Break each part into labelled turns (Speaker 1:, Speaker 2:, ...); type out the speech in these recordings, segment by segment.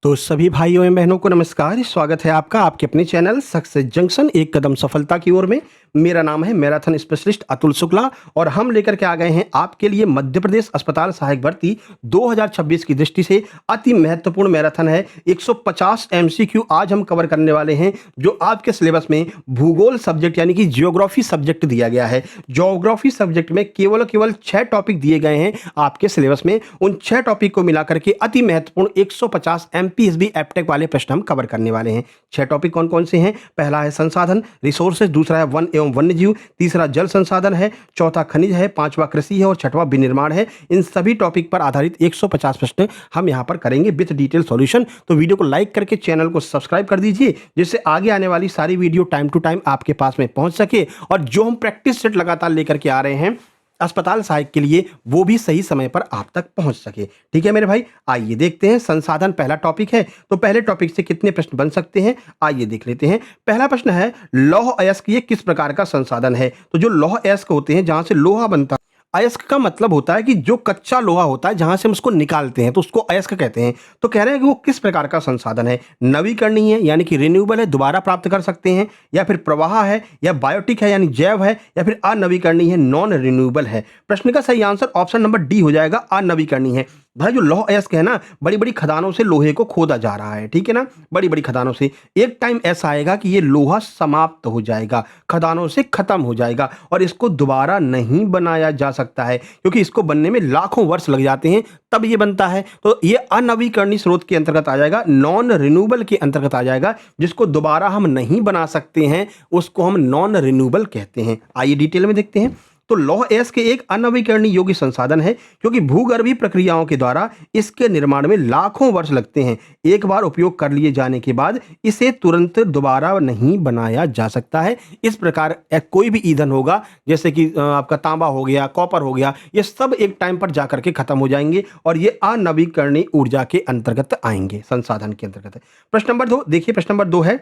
Speaker 1: तो सभी भाइयों एवं बहनों को नमस्कार। स्वागत है आपका आपके अपने चैनल सक्सेस जंक्शन एक कदम सफलता की ओर में। मेरा नाम है मैराथन स्पेशलिस्ट अतुल शुक्ला और हम लेकर के आ गए हैं आपके लिए मध्य प्रदेश अस्पताल सहायक भर्ती 2026 की दृष्टि से अति महत्वपूर्ण मैराथन है। 150 एमसीक्यू आज हम कवर करने वाले हैं जो आपके सिलेबस में भूगोल सब्जेक्ट यानी कि जियोग्राफी सब्जेक्ट दिया गया है। जियोग्राफी सब्जेक्ट में केवल 6 टॉपिक दिए गए हैं आपके सिलेबस में। उन 6 टॉपिक को मिलाकर के अति महत्वपूर्ण 150 एमपीएसबी एप्टेक वाले प्रश्न हम कवर करने वाले हैं। 6 टॉपिक कौन कौन से हैं? पहला है संसाधन रिसोर्सेज, दूसरा है वन एवं वन्य जीव, तीसरा जल संसाधन है, चौथा खनिज है, पांचवा कृषि है और छठवां विनिर्माण है। इन सभी टॉपिक पर आधारित 150 प्रश्न हम यहां पर करेंगे विद डिटेल सॉल्यूशन। तो वीडियो को लाइक करके चैनल को सब्सक्राइब कर दीजिए जिससे आगे आने वाली सारी वीडियो टाइम टू टाइम आपके पास में पहुंच सके और जो हम प्रैक्टिस सेट लगातार लेकर के आ रहे हैं अस्पताल सहायक के लिए वो भी सही समय पर आप तक पहुंच सके। ठीक है मेरे भाई, आइए देखते हैं। संसाधन पहला टॉपिक है, तो पहले टॉपिक से कितने प्रश्न बन सकते हैं आइए देख लेते हैं। पहला प्रश्न है लौह अयस्क ये किस प्रकार का संसाधन है? तो जो लौह अयस्क होते हैं जहां से लोहा बनता, अयस्क का मतलब होता है कि जो कच्चा लोहा होता है जहां से हम उसको निकालते हैं तो उसको अयस्क कहते हैं। तो कह रहे हैं कि वो किस प्रकार का संसाधन है? नवीकरणीय है यानी कि रिन्यूएबल है, दोबारा प्राप्त कर सकते हैं, या फिर प्रवाह है, या बायोटिक है यानी जैव है, या फिर अनवीकरणीय है नॉन रिन्यूएबल है। प्रश्न का सही आंसर ऑप्शन नंबर डी हो जाएगा, अनवीकरणीय है। भाई जो लौह अयस्क है ना, बड़ी बड़ी खदानों से लोहे को खोदा जा रहा है, ठीक है ना, बड़ी बड़ी खदानों से। एक टाइम ऐसा आएगा कि ये लोहा समाप्त हो जाएगा, खदानों से खत्म हो जाएगा और इसको दोबारा नहीं बनाया जा सकता है क्योंकि इसको बनने में लाखों वर्ष लग जाते हैं तब ये बनता है। तो ये अनवीकरणीय स्रोत के अंतर्गत आ जाएगा, नॉन रिन्यूएबल के अंतर्गत आ जाएगा। जिसको दोबारा हम नहीं बना सकते हैं उसको हम नॉन रिन्यूएबल कहते हैं। आइए डिटेल में देखते हैं। तो लौह अयस्क एक अनवीकरणीय योग्य संसाधन है क्योंकि भूगर्भीय प्रक्रियाओं के द्वारा इसके निर्माण में लाखों वर्ष लगते हैं। एक बार उपयोग कर लिए जाने के बाद इसे तुरंत दोबारा नहीं बनाया जा सकता है। इस प्रकार कोई भी ईंधन होगा जैसे कि आपका तांबा हो गया, कॉपर हो गया, ये सब एक टाइम पर जाकर के खत्म हो जाएंगे और ये अनवीकरणीय ऊर्जा के अंतर्गत आएंगे, संसाधन के अंतर्गत। प्रश्न नंबर 2 देखिए, प्रश्न नंबर 2 है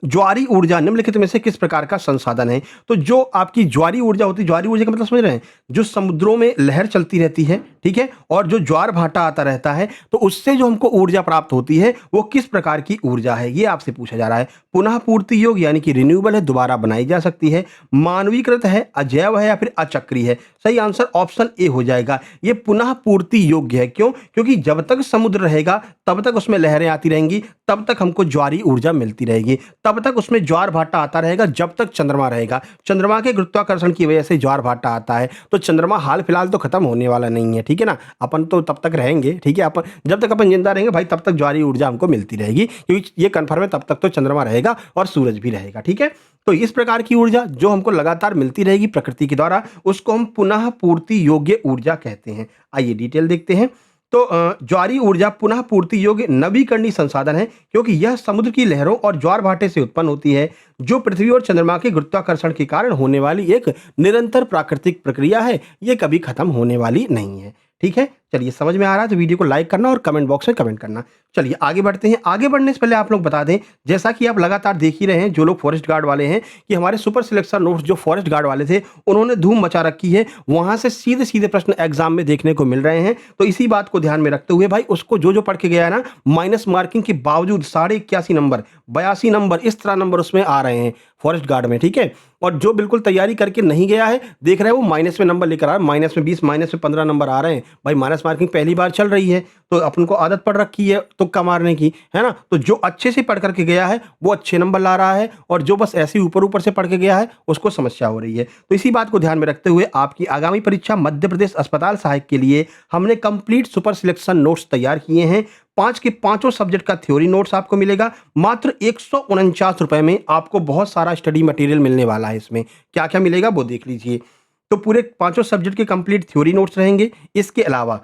Speaker 1: ज्वारी ऊर्जा निम्नलिखित में से किस प्रकार का संसाधन है? तो जो आपकी ज्वारी ऊर्जा होती है, ज्वारी ऊर्जा का मतलब समझ रहे हैं, जो समुद्रों में लहर चलती रहती है, ठीक है, और जो ज्वार भाटा आता रहता है तो उससे जो हमको ऊर्जा प्राप्त होती है वो किस प्रकार की ऊर्जा है ये आपसे पूछा जा रहा है। पुनः पूर्ति योग्य यानी कि रिन्यूएबल है, दोबारा बनाई जा सकती है, मानवीकृत है, अजैव है या फिर अचक्रीय है। सही आंसर ऑप्शन ए हो जाएगा, ये पुनः पूर्ति योग्य है। क्यों? क्योंकि जब तक समुद्र रहेगा तब तक उसमें लहरें आती रहेंगी, तब तक हमको ज्वारी ऊर्जा मिलती रहेगी, तब तक उसमें ज्वार भाटा आता रहेगा जब तक चंद्रमा रहेगा। चंद्रमा के गुरुत्वाकर्षण की वजह से ज्वार भाटा आता है, तो चंद्रमा हाल फिलहाल तो खत्म होने वाला नहीं है, ठीक है ना, अपन तो तब तक रहेंगे, ठीक है, अपन जब तक अपन जिंदा रहेंगे भाई तब तक ज्वारी ऊर्जा हमको मिलती रहेगी क्योंकि ये कन्फर्म है तब तक तो चंद्रमा रहेगा और सूरज भी रहेगा, ठीक है। तो इस प्रकार की ऊर्जा जो हमको लगातार मिलती रहेगी प्रकृति के द्वारा उसको हम पुनः पूर्ति योग्य ऊर्जा कहते हैं। आइए डिटेल देखते हैं। तो ज्वारी ऊर्जा पुनः पूर्ति योग्य नवीकरणीय संसाधन है क्योंकि यह समुद्र की लहरों और ज्वार भाटे से उत्पन्न होती है जो पृथ्वी और चंद्रमा के गुरुत्वाकर्षण के कारण होने वाली एक निरंतर प्राकृतिक प्रक्रिया है, ये कभी खत्म होने वाली नहीं है। ठीक है, चलिए समझ में आ रहा है तो वीडियो को लाइक करना और कमेंट बॉक्स में कमेंट करना। चलिए आगे बढ़ते हैं। आगे बढ़ने से पहले आप लोग बता दें, जैसा कि आप लगातार देख ही रहे हैं जो लोग फॉरेस्ट गार्ड वाले हैं, कि हमारे सुपर सिलेक्शन नोट्स जो फॉरेस्ट गार्ड वाले थे उन्होंने धूम मचा रखी है, वहां से सीधे सीधे प्रश्न एग्जाम में देखने को मिल रहे हैं। तो इसी बात को ध्यान में रखते हुए भाई उसको जो जो पढ़ के गया है ना, माइनस मार्किंग के बावजूद 81.5 नंबर, 82 नंबर, इस तरह नंबर उसमें आ रहे हैं फॉरेस्ट गार्ड में, ठीक है। और जो बिल्कुल तैयारी करके नहीं गया है, देख रहे हैं वो माइनस में नंबर लेकर आ रहा है, माइनस में 20, माइनस में 15 नंबर आ रहे हैं। भाई माइनस मार्किंग पहली बार चल रही है तो अपन को आदत पड़ रखी है तुक्का मारने की, है ना। तो जो अच्छे से पढ़ करके गया है वो अच्छे नंबर ला रहा है और जो बस ऐसे ऊपर ऊपर से पढ़ के गया है उसको समस्या हो रही है। तो इसी बात को ध्यान में रखते हुए आपकी आगामी परीक्षा मध्य प्रदेश अस्पताल सहायक के लिए हमने कंप्लीट सुपर सिलेक्शन नोट्स तैयार किए हैं। 5 के 5 सब्जेक्ट का थ्योरी नोट्स आपको मिलेगा मात्र 149 रुपए में। आपको बहुत सारा स्टडी मटेरियल मिलने वाला है। इसमें क्या क्या मिलेगा वो देख लीजिए। तो पूरे 5 सब्जेक्ट के कंप्लीट थ्योरी नोट्स रहेंगे। इसके अलावा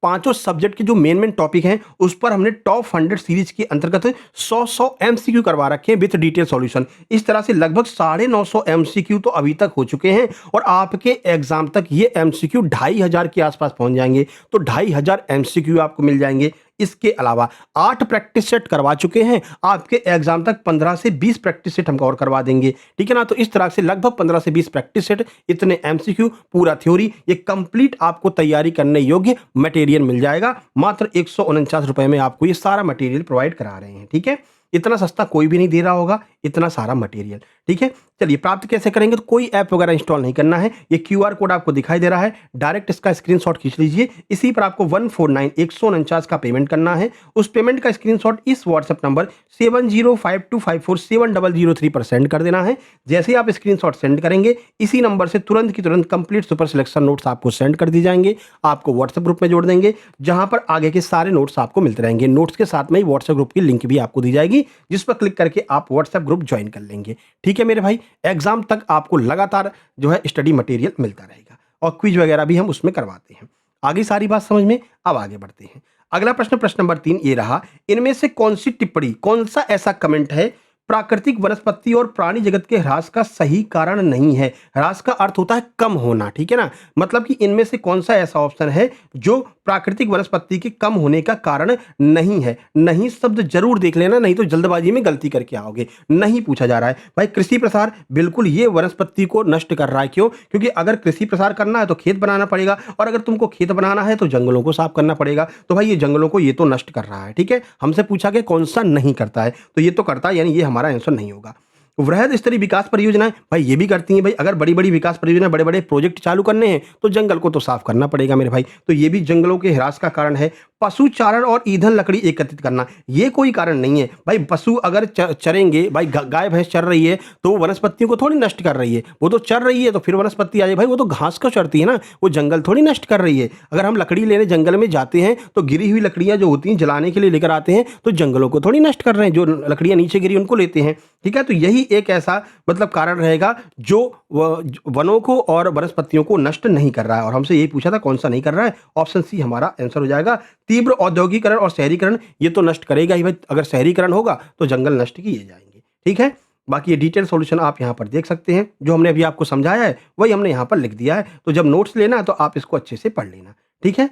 Speaker 1: 5 सब्जेक्ट के जो मेन टॉपिक हैं उस पर हमने टॉप 100 सीरीज के अंतर्गत 100 एमसीक्यू करवा रखे हैं विद डिटेल सॉल्यूशन। इस तरह से लगभग 950 एमसीक्यू तो अभी तक हो चुके हैं और आपके एग्जाम तक ये एमसीक्यू 2500 के आसपास पहुंच जाएंगे। तो 2500 एमसीक्यू आपको मिल जाएंगे इसके अलावा 8 प्रैक्टिस सेट करवा चुके हैं, आपके एग्जाम तक 15 से 20 प्रैक्टिस सेट हम कवर करवा देंगे, ठीक है ना। तो इस तरह से लगभग 15 से 20 प्रैक्टिस सेट, इतने एमसीक्यू, पूरा थ्योरी, ये कंप्लीट आपको तैयारी करने योग्य मटेरियल मिल जाएगा। मात्र 149 रुपए में आपको ये सारा मटेरियल प्रोवाइड करा रहे हैं, ठीक है। इतना सस्ता कोई भी नहीं दे रहा होगा, इतना सारा मटेरियल, ठीक है। चलिए प्राप्त कैसे करेंगे, तो कोई ऐप वगैरह इंस्टॉल नहीं करना है, ये क्यूआर कोड आपको दिखाई दे रहा है, डायरेक्ट इसका स्क्रीनशॉट खींच लीजिए। इसी पर आपको 149 का पेमेंट करना है। उस पेमेंट का स्क्रीनशॉट इस व्हाट्सएप नंबर 7052547003 पर सेंड कर देना है। जैसे ही आप स्क्रीनशॉट सेंड करेंगे, इसी नंबर से तुरंत की तुरंत कंप्लीट सुपर सिलेक्शन नोट्स आपको सेंड कर दी जाएंगे, आपको व्हाट्सएप ग्रुप में जोड़ देंगे, जहां पर आगे के सारे नोट्स आपको मिलते रहेंगे। नोट्स के साथ में ही व्हाट्सएप ग्रुप की लिंक भी आपको दी जाएगी, जिस पर क्लिक करके आप व्हाट्सएप ग्रुप ज्वाइन कर लेंगे, ठीक है मेरे भाई। एग्जाम तक आपको लगातार जो है स्टडी मटेरियल मिलता रहेगा और क्विज वगैरह भी हम उसमें करवाते हैं। आगे सारी बात समझ में, अब आगे बढ़ते हैं। अगला प्रश्न, प्रश्न नंबर 3 ये रहा, इनमें से कौन सी टिप्पणी, कौन सा ऐसा कमेंट है प्राकृतिक वनस्पति और प्राणी जगत के ह्रास का सही कारण नहीं है। ह्रास का अर्थ होता है कम होना, ठीक है ना। मतलब कि इनमें से कौन सा ऐसा ऑप्शन है जो प्राकृतिक वनस्पति के कम होने का कारण नहीं है। नहीं शब्द जरूर देख लेना, नहीं तो जल्दबाजी में गलती करके आओगे। नहीं पूछा जा रहा है भाई कृषि प्रसार, बिल्कुल ये वनस्पति को नष्ट कर रहा है। क्यों? क्योंकि अगर कृषि प्रसार करना है तो खेत बनाना पड़ेगा, और अगर तुमको खेत बनाना है तो जंगलों को साफ करना पड़ेगा। तो भाई ये जंगलों को ये तो नष्ट कर रहा है, ठीक है। हमसे पूछा गया कौन सा नहीं करता है, तो ये तो करता है, यानी ये हमारा आंसर नहीं होगा। वृहद स्तरीय विकास परियोजनाएं, भाई ये भी करती हैं। भाई अगर बड़ी बड़ी विकास परियोजनाएं, बड़े बड़े प्रोजेक्ट चालू करने हैं तो जंगल को तो साफ करना पड़ेगा मेरे भाई, तो ये भी जंगलों के ह्रास का कारण है। पशु चारण और ईंधन लकड़ी एकत्रित करना, ये कोई कारण नहीं है भाई। पशु अगर चरेंगे, भाई गाय भैंस चर रही है तो वो वनस्पतियों को थोड़ी नष्ट कर रही है, वो तो चर रही है तो फिर वनस्पति आ जाए, भाई वो तो घास को चरती है ना, वो जंगल थोड़ी नष्ट कर रही है। अगर हम लकड़ी लेने जंगल में जाते हैं तो गिरी हुई लकड़ियां जो होती हैं जलाने के लिए लेकर आते हैं, तो जंगलों को थोड़ी नष्ट कर रहे हैं, जो लकड़ियां नीचे गिरी उनको लेते हैं, ठीक है। तो यही एक ऐसा मतलब कारण रहेगा जो वनों को और वनस्पतियों को नष्ट नहीं कर रहा है। और हमसे यही पूछा था कौन सा नहीं कर रहा है, ऑप्शन सी हमारा आंसर हो जाएगा। तीव्र औद्योगिकरण और शहरीकरण, ये तो नष्ट करेगा ही भाई, अगर शहरीकरण होगा तो जंगल नष्ट किए जाएंगे, ठीक है। बाकी ये डिटेल सॉल्यूशन आप यहाँ पर देख सकते हैं, जो हमने अभी आपको समझाया है वही हमने यहाँ पर लिख दिया है। तो जब नोट्स लेना है तो आप इसको अच्छे से पढ़ लेना, ठीक है।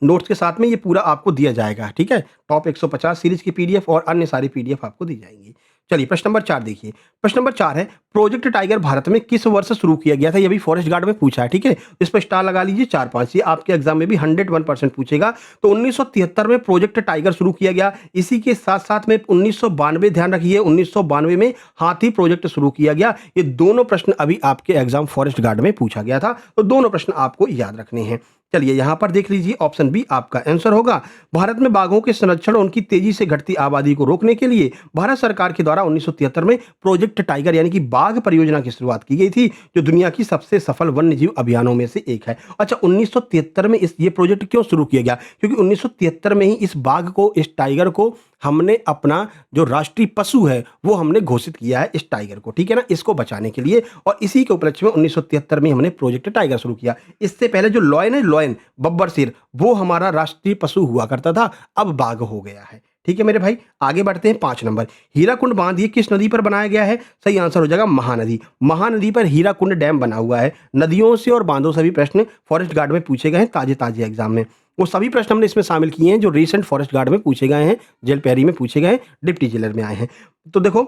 Speaker 1: नोट्स के साथ में ये पूरा आपको दिया जाएगा, ठीक है। टॉप 150 सीरीज की पीडीएफ और अन्य सारी पीडीएफ आपको दी जाएंगी। चलिए प्रश्न नंबर 4 देखिए। प्रश्न नंबर 4 है, प्रोजेक्ट टाइगर भारत में किस वर्ष शुरू किया गया था। ये भी फॉरेस्ट गार्ड में पूछा है, ठीक है। इस पर स्टार लगा लीजिए 4-5, ये आपके एग्जाम में भी 101% पूछेगा। तो 1973 में प्रोजेक्ट टाइगर शुरू किया गया। इसी के साथ साथ में 1992, ध्यान रखिए 1992 में हाथी प्रोजेक्ट शुरू किया गया। ये दोनों प्रश्न अभी आपके एग्जाम फॉरेस्ट गार्ड में पूछा गया था, तो दोनों प्रश्न आपको याद रखने हैं। चलिए यहां पर देख लीजिए, ऑप्शन बी आपका आंसर होगा। भारत में बाघों के संरक्षण और उनकी तेजी से घटती आबादी को रोकने के लिए भारत सरकार के द्वारा 1973 में प्रोजेक्ट टाइगर यानी कि बाघ परियोजना की शुरुआत की गई थी, जो दुनिया की सबसे सफल वन्यजीव अभियानों में से एक है। अच्छा, 1973 में ये प्रोजेक्ट क्यों शुरू किया गया? क्योंकि 1973 में ही इस बाघ को, इस टाइगर को हमने अपना जो राष्ट्रीय पशु है वो हमने घोषित किया है, इस टाइगर को, ठीक है ना, इसको बचाने के लिए। और इसी के उपलक्ष्य में 1973 में हमने प्रोजेक्ट टाइगर शुरू किया। इससे पहले जो लॉयन है, लॉयन बब्बर शेर, वो हमारा राष्ट्रीय पशु हुआ करता था, अब बाघ हो गया है, ठीक है मेरे भाई। आगे बढ़ते हैं 5 नंबर, हीराकुंड बांध ये किस नदी पर बनाया गया है? सही आंसर हो जाएगा महानदी। महानदी पर हीराकुंड डैम बना हुआ है। नदियों से और बांधों से भी प्रश्न फॉरेस्ट गार्ड में पूछे गए हैं ताजे एग्जाम में। वो सभी प्रश्न हमने इसमें शामिल किए हैं जो रिसेंट फॉरेस्ट गार्ड में पूछे गए हैं, जेल पैरी में पूछे गए, डिप्टी जेलर में आए हैं। तो देखो,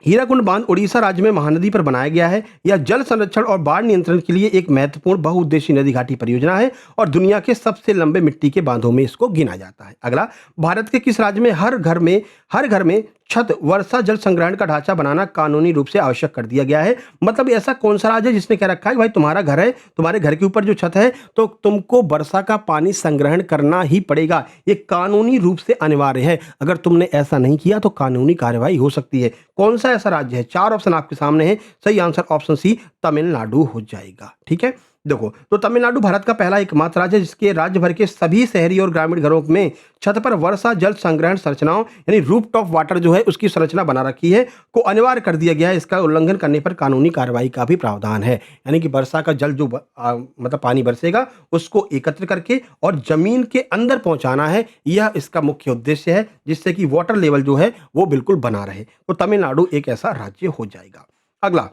Speaker 1: हीराकुंड बांध उड़ीसा राज्य में महानदी पर बनाया गया है। यह जल संरक्षण और बाढ़ नियंत्रण के लिए एक महत्वपूर्ण बहुउद्देशीय नदी घाटी परियोजना है और दुनिया के सबसे लंबे मिट्टी के बांधों में इसको गिना जाता है। अगला, भारत के किस राज्य में हर घर में छत वर्षा जल संग्रहण का ढांचा बनाना कानूनी रूप से आवश्यक कर दिया गया है? मतलब ऐसा कौन सा राज्य है जिसने कह रखा है भाई तुम्हारा घर है, तुम्हारे घर के ऊपर जो छत है तो तुमको वर्षा का पानी संग्रहण करना ही पड़ेगा, ये कानूनी रूप से अनिवार्य है। अगर तुमने ऐसा नहीं किया तो कानूनी कार्रवाई हो सकती है। कौन सा ऐसा राज्य है? 4 ऑप्शन आपके सामने है, सही आंसर ऑप्शन सी तमिलनाडु हो जाएगा, ठीक है। देखो, तो तमिलनाडु भारत का पहला एकमात्र राज्य है जिसके राज्य भर के सभी शहरी और ग्रामीण घरों में छत पर वर्षा जल संग्रहण संरचनाओं यानी रूफटॉप वाटर जो है उसकी संरचना बना रखी है, को अनिवार्य कर दिया गया है। इसका उल्लंघन करने पर कानूनी कार्रवाई का भी प्रावधान है। यानी कि वर्षा का जल जो मतलब पानी बरसेगा उसको एकत्र करके और जमीन के अंदर पहुंचाना है, यह इसका मुख्य उद्देश्य है, जिससे कि वाटर लेवल जो है वो बिल्कुल बना रहे। तो तमिलनाडु एक ऐसा राज्य हो जाएगा। अगला,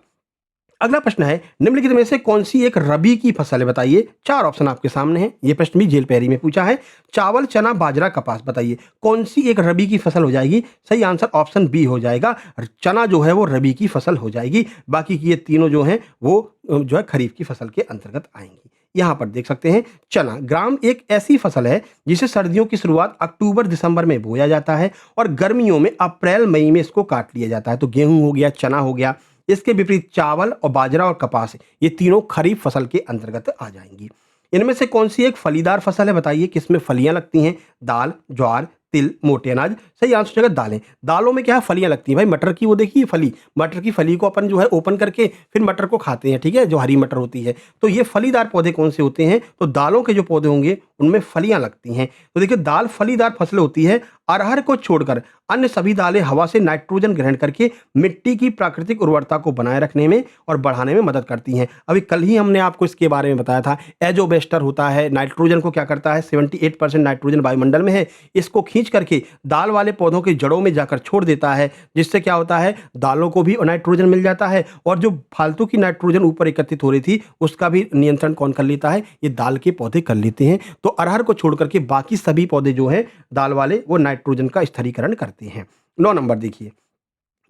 Speaker 1: अगला प्रश्न है, निम्नलिखित में से कौन सी एक रबी की फसल है बताइए। 4 ऑप्शन आपके सामने हैं। ये प्रश्न भी जेल पहरी में पूछा है। चावल, चना, बाजरा, कपास, बताइए कौन सी एक रबी की फसल हो जाएगी। सही आंसर ऑप्शन बी हो जाएगा। चना जो है वो रबी की फसल हो जाएगी। बाकी की ये तीनों जो हैं वो जो है खरीफ की फसल के अंतर्गत आएंगी। यहाँ पर देख सकते हैं, चना ग्राम एक ऐसी फसल है जिसे सर्दियों की शुरुआत अक्टूबर दिसंबर में बोया जाता है और गर्मियों में अप्रैल मई में इसको काट लिया जाता है। तो गेहूं हो गया, चना हो गया। इसके विपरीत चावल और बाजरा और कपास, ये तीनों खरीफ फसल के अंतर्गत आ जाएंगी। इनमें से कौन सी एक फलीदार फसल है बताइए, किसमें फलियां लगती हैं। दाल, ज्वार, तिल, मोटे अनाज। सही आंसर हो जाएगा दालें। दालों में क्या है, फलियां लगती हैं भाई। मटर की वो देखिए फली, मटर की फली को अपन जो है ओपन करके फिर मटर को खाते हैं, ठीक है, जो हरी मटर होती है। तो ये फलीदार पौधे कौन से होते हैं, तो दालों के जो पौधे होंगे उनमें फलियां लगती हैं। तो देखिए दाल फलीदार फसल होती है। अरहर को छोड़कर अन्य सभी दालें हवा से नाइट्रोजन ग्रहण करके मिट्टी की प्राकृतिक उर्वरता को बनाए रखने में और बढ़ाने में मदद करती हैं। अभी कल ही हमने आपको इसके बारे में बताया था। एजोबेस्टर होता है, नाइट्रोजन को क्या करता है, 78% नाइट्रोजन वायुमंडल में है, इसको खींच करके दाल वाले पौधों की जड़ों में जाकर छोड़ देता है, जिससे क्या होता है, दालों को भी नाइट्रोजन मिल जाता है और जो फालतू की नाइट्रोजन ऊपर एकत्रित हो रही थी उसका भी नियंत्रण कौन कर लेता है, ये दाल के पौधे कर लेते हैं। तो अरहर को छोड़ करके बाकी सभी पौधे जो हैं दाल वाले, वो नाइट्रोजन का स्थिरीकरण करते हैं। 9 नंबर देखिए,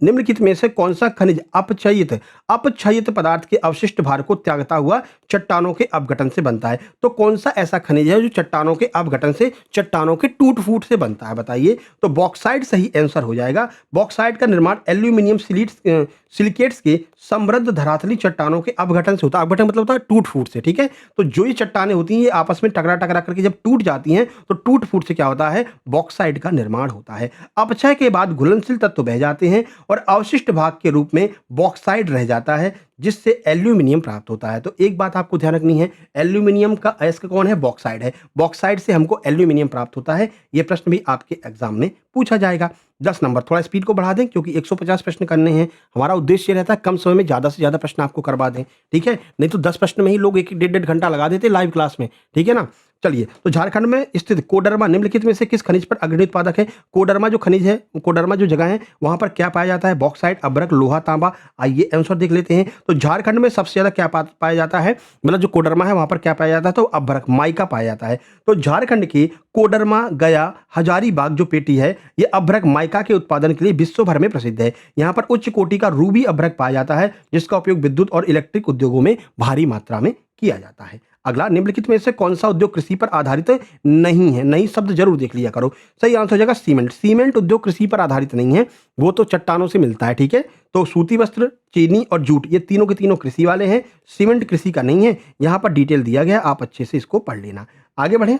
Speaker 1: निम्नलिखित में से कौन सा खनिज अपक्षयित पदार्थ के अवशिष्ट भार को त्यागता हुआ चट्टानों के अपघटन से बनता है। तो कौन सा ऐसा खनिज है जो चट्टानों के अपघटन से, चट्टानों के टूट फूट से बनता है बताइए। तो बॉक्साइट सही आंसर हो जाएगा। बॉक्साइट का निर्माण एल्यूमिनियम सिलिकेट्स के समृद्ध धरातली चट्टानों के अपघटन से होता है। अपघटन मतलब होता है टूट फूट से, ठीक है। तो जो ये चट्टानें होती हैं ये आपस में टकरा टकरा करके जब टूट जाती हैं तो टूट फूट से क्या होता है, बॉक्साइट का निर्माण होता है। अपक्षय के बाद घुलनशील तत्व बह जाते हैं और अवशिष्ट भाग के रूप में बॉक्साइट रह जाता है, जिससे एल्यूमिनियम प्राप्त होता है। तो एक बात आपको ध्यान रखनी है, एल्यूमिनियम का अयस्क कौन है, बॉक्साइड है। बॉक्साइड से हमको एल्यूमिनियम प्राप्त होता है। यह प्रश्न भी आपके एग्जाम में पूछा जाएगा। 10 नंबर, थोड़ा स्पीड को बढ़ा दें क्योंकि 150 प्रश्न करने हैं। हमारा उद्देश्य रहता है कम समय में ज्यादा से ज्यादा प्रश्न आपको करवा दें, ठीक है। नहीं तो 10 प्रश्न में ही लोग 1-1 घंटा लगा देते लाइव क्लास में, ठीक है ना। चलिए, तो झारखंड में स्थित कोडरमा निम्नलिखित में से किस खनिज पर अग्रणी उत्पादक है। कोडरमा जो खनिज है, कोडरमा जो जगह है वहां पर क्या पाया जाता है, बॉक्साइट, अभ्रक, लोहा, तांबा। आइए आंसर देख लेते हैं। तो झारखंड में सबसे ज्यादा क्या पाया जाता है, मतलब जो कोडरमा है वहां पर क्या पाया जाता है, तो अभ्रक, माइका पाया जाता है। तो झारखंड की कोडरमा, गया, हजारीबाग जो पेटी है, ये अभ्रक माइका के उत्पादन के लिए विश्व भर में प्रसिद्ध है। यहाँ पर उच्च कोटि का रूबी अभ्रक पाया जाता है, जिसका उपयोग विद्युत और इलेक्ट्रिक उद्योगों में भारी मात्रा में किया जाता है। अगला, निम्नलिखित में से कौन सा उद्योग कृषि पर आधारित नहीं है। नहीं शब्द जरूर देख लिया करो। सही आंसर हो जाएगा सीमेंट। सीमेंट उद्योग कृषि पर आधारित नहीं है, वो तो चट्टानों से मिलता है, ठीक है। तो सूती वस्त्र, चीनी और जूट, ये तीनों के तीनों कृषि वाले हैं। सीमेंट कृषि का नहीं है। यहां पर डिटेल दिया गया, आप अच्छे से इसको पढ़ लेना। आगे बढ़े।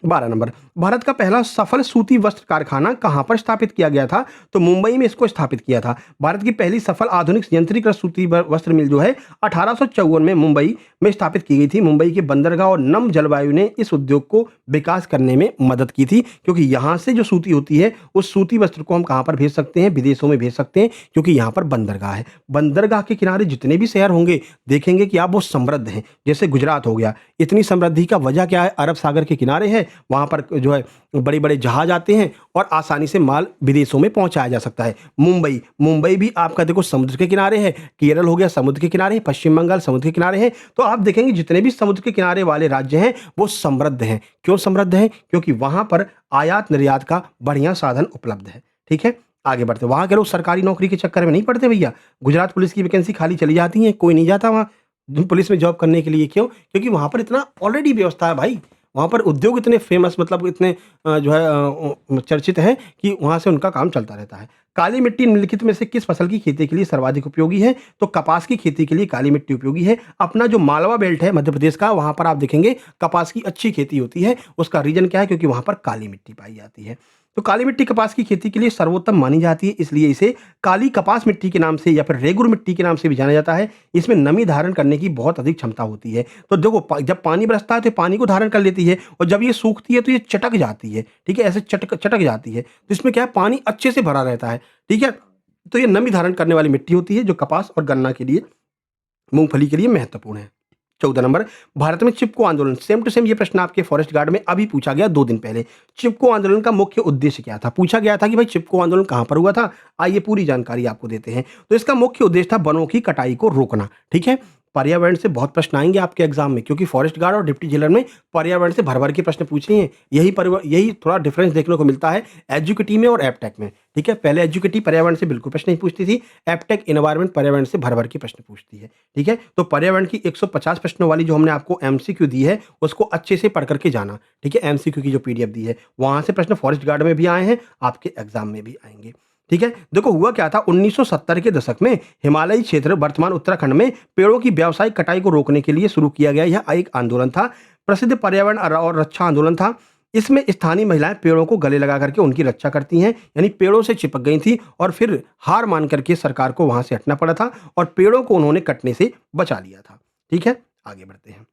Speaker 1: 12 नंबर, भारत का पहला सफल सूती वस्त्र कारखाना कहां पर स्थापित किया गया था। तो मुंबई में इसको स्थापित किया था। भारत की पहली सफल आधुनिक यंत्रीकृत सूती वस्त्र मिल जो है 1854 में मुंबई में स्थापित की गई थी। मुंबई के बंदरगाह और नम जलवायु ने इस उद्योग को विकास करने में मदद की थी, क्योंकि यहां से जो सूती होती है उस सूती वस्त्र को हम कहां पर भेज सकते हैं, विदेशों में भेज सकते हैं, क्योंकि यहां पर बंदरगाह है। बंदरगाह के किनारे जितने भी शहर होंगे देखेंगे कि आप वो समृद्ध हैं। जैसे गुजरात हो गया, इतनी समृद्धि का वजह क्या है, अरब सागर के किनारे है, वहां पर जो है बड़े बड़े जहाज आते हैं और आसानी से माल विदेशों में पहुंचाया जा सकता है। मुंबई भी आपका देखो समुद्र के किनारे है। केरल हो गया समुद्र के किनारे है। पश्चिम बंगाल समुद्र के किनारे है। तो आप देखेंगे जितने भी समुद्र के किनारे वाले राज्य हैं वो समृद्ध हैं। क्यों समृद्ध हैं, क्योंकि वहां पर आयात निर्यात का बढ़िया साधन उपलब्ध है, ठीक है। आगे बढ़ते, वहां के लोग सरकारी नौकरी के चक्कर में नहीं पड़ते भैया। गुजरात पुलिस की वैकेंसी खाली चली जाती है, कोई नहीं जाता वहां पुलिस में जॉब करने के लिए। क्यों, क्योंकि वहां पर इतना ऑलरेडी व्यवस्था है भाई। वहाँ पर उद्योग इतने फेमस, मतलब इतने जो है चर्चित हैं कि वहाँ से उनका काम चलता रहता है। काली मिट्टी निम्नलिखित में से किस फसल की खेती के लिए सर्वाधिक उपयोगी है। तो कपास की खेती के लिए काली मिट्टी उपयोगी है। अपना जो मालवा बेल्ट है मध्य प्रदेश का, वहाँ पर आप देखेंगे कपास की अच्छी खेती होती है। उसका रीजन क्या है, क्योंकि वहाँ पर काली मिट्टी पाई जाती है। तो काली मिट्टी कपास की खेती के लिए सर्वोत्तम मानी जाती है, इसलिए इसे काली कपास मिट्टी के नाम से या फिर रेगुर मिट्टी के नाम से भी जाना जाता है। इसमें नमी धारण करने की बहुत अधिक क्षमता होती है। तो देखो जब पानी बरसता है तो पानी को धारण कर लेती है, और जब ये सूखती है तो ये चटक जाती है, ठीक है, ऐसे चटक जाती है। तो इसमें क्या है, पानी अच्छे से भरा रहता है, ठीक है। तो ये नमी धारण करने वाली मिट्टी होती है, जो कपास और गन्ना के लिए, मूंगफली के लिए महत्वपूर्ण है। 14 नंबर, भारत में चिपको आंदोलन, सेम टू सेम ये प्रश्न आपके फॉरेस्ट गार्ड में अभी पूछा गया 2 दिन पहले। चिपको आंदोलन का मुख्य उद्देश्य क्या था? पूछा गया था कि भाई चिपको आंदोलन कहाँ पर हुआ था? आइए पूरी जानकारी आपको देते हैं। तो इसका मुख्य उद्देश्य था वनों की कटाई को रोकना, ठीक है? पर्यावरण से बहुत प्रश्न आएँगे आपके एग्जाम में, क्योंकि फॉरेस्ट गार्ड और डिप्टी जेलर में पर्यावरण से भर-भर के प्रश्न पूछे हैं। यही थोड़ा डिफरेंस देखने को मिलता है एजुकेटी में और एपटेक में, ठीक है? पहले एजुकेटी पर्यावरण से बिल्कुल प्रश्न नहीं पूछती थी, एपटेक एनवायरनमेंट पर्यावरण से भर-भर के प्रश्न पूछती है, ठीक है? तो पर्यावरण की 150 प्रश्नों वाली जो हमने आपको एमसीक्यू दी है, उसको अच्छे से पढ़ कर के जाना, ठीक है? एमसीक्यू की जो पीडीएफ दी है, वहाँ से प्रश्न फॉरेस्ट गार्ड में भी आए हैं, आपके एग्जाम में भी आएँगे। ठीक है, देखो हुआ क्या था 1970 के दशक में हिमालयी क्षेत्र वर्तमान उत्तराखंड में पेड़ों की व्यावसायिक कटाई को रोकने के लिए शुरू किया गया यह एक आंदोलन था। प्रसिद्ध पर्यावरण और रक्षा आंदोलन था। इसमें स्थानीय महिलाएं पेड़ों को गले लगा करके उनकी रक्षा करती हैं, यानी पेड़ों से चिपक गई थी और फिर हार मान करके सरकार को वहां से हटना पड़ा था और पेड़ों को उन्होंने कटने से बचा लिया था। ठीक है, आगे बढ़ते हैं।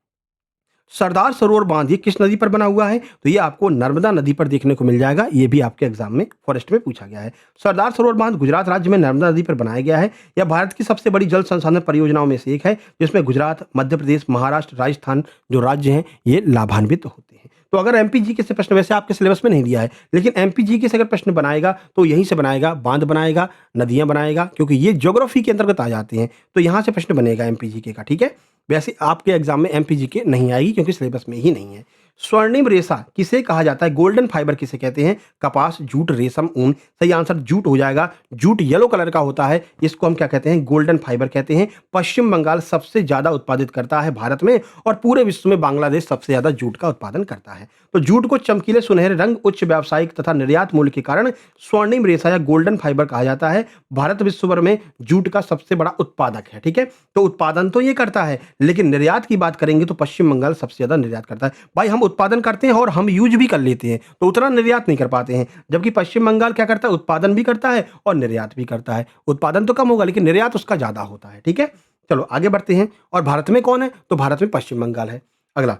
Speaker 1: सरदार सरोवर बांध ये किस नदी पर बना हुआ है? तो ये आपको नर्मदा नदी पर देखने को मिल जाएगा। ये भी आपके एग्जाम में फॉरेस्ट में पूछा गया है। सरदार सरोवर बांध गुजरात राज्य में नर्मदा नदी पर बनाया गया है। यह भारत की सबसे बड़ी जल संसाधन परियोजनाओं में से एक है, जिसमें गुजरात, मध्य प्रदेश, महाराष्ट्र, राजस्थान जो राज्य हैं ये लाभान्वित होते हैं। तो अगर एमपीजीके से प्रश्न, वैसे आपके सिलेबस में नहीं दिया है, लेकिन एमपीजीके से अगर प्रश्न बनाएगा तो यहीं से बनाएगा, बांध बनाएगा, नदियां बनाएगा, क्योंकि ये ज्योग्राफी के अंतर्गत आ जाते हैं। तो यहाँ से प्रश्न बनेगा एमपीजीके का। ठीक है, वैसे आपके एग्जाम में एमपीजीके नहीं आएगी क्योंकि सिलेबस में ही नहीं है। स्वर्णिम रेशा किसे कहा जाता है? गोल्डन फाइबर किसे कहते हैं? कपास, जूट, रेशम, ऊन। सही आंसर जूट हो जाएगा। जूट येलो कलर का होता है, इसको हम क्या कहते हैं? गोल्डन फाइबर कहते हैं। पश्चिम बंगाल सबसे ज्यादा उत्पादित करता है भारत में और पूरे विश्व में बांग्लादेश सबसे ज्यादा जूट का उत्पादन करता है। तो जूट को चमकीले सुनहरे रंग, उच्च व्यावसायिक तथा निर्यात मूल्य के कारण स्वर्णिम रेशा या गोल्डन फाइबर कहा जाता है। भारत विश्व भर में जूट का सबसे बड़ा उत्पादक है। ठीक है, तो उत्पादन तो ये करता है, लेकिन निर्यात की बात करेंगे तो पश्चिम बंगाल सबसे ज्यादा निर्यात करता है। भाई हम उत्पादन करते हैं और हम यूज भी कर लेते हैं, तो उतना निर्यात नहीं कर पाते हैं, जबकि पश्चिम बंगाल क्या करता है? उत्पादन भी करता है और निर्यात भी करता है। उत्पादन तो कम होगा लेकिन निर्यात उसका ज्यादा होता है। ठीक है, चलो आगे बढ़ते हैं। और भारत में कौन है? तो भारत में पश्चिम बंगाल है। अगला,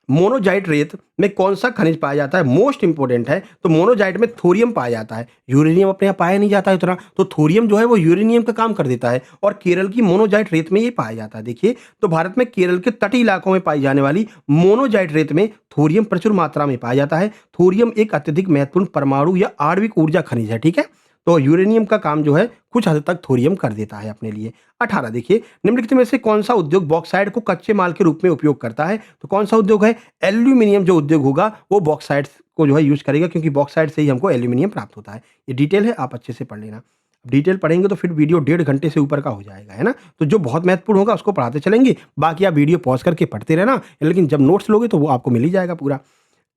Speaker 1: मोनोजाइट रेत में कौन सा खनिज पाया जाता है? मोस्ट इंपोर्टेंट है। तो मोनोजाइट में थोरियम पाया जाता है। यूरेनियम अपने यहाँ पाया नहीं जाता है उतना, तो थोरियम जो है वो यूरेनियम का काम कर देता है और केरल की मोनोजाइट रेत में ये पाया जाता है। देखिए, तो भारत में केरल के तटीय इलाकों में पाई जाने वाली मोनोजाइट रेत में थोरियम प्रचुर मात्रा में पाया जाता है। थोरियम एक अत्यधिक महत्वपूर्ण परमाणु या आणविक ऊर्जा खनिज है। ठीक है, तो यूरेनियम का काम जो है कुछ हद तक थोरियम कर देता है अपने लिए। 18 देखिए, निम्नलिखित में से कौन सा उद्योग बॉक्साइट को कच्चे माल के रूप में उपयोग करता है? तो कौन सा उद्योग है? एल्यूमिनियम जो उद्योग होगा वो बॉक्साइट को जो है यूज करेगा, क्योंकि बॉक्साइट से ही हमको एल्यूमिनियम प्राप्त होता है। ये डिटेल है, आप अच्छे से पढ़ लेना। डिटेल पढ़ेंगे तो फिर वीडियो 1.5 घंटे से ऊपर का हो जाएगा, है ना? तो जो बहुत महत्वपूर्ण होगा उसको पढ़ाते चलेंगे, बाकी आप वीडियो पॉज करके पढ़ते रहना, लेकिन जब नोट्स लोगे तो वो आपको मिल ही जाएगा पूरा।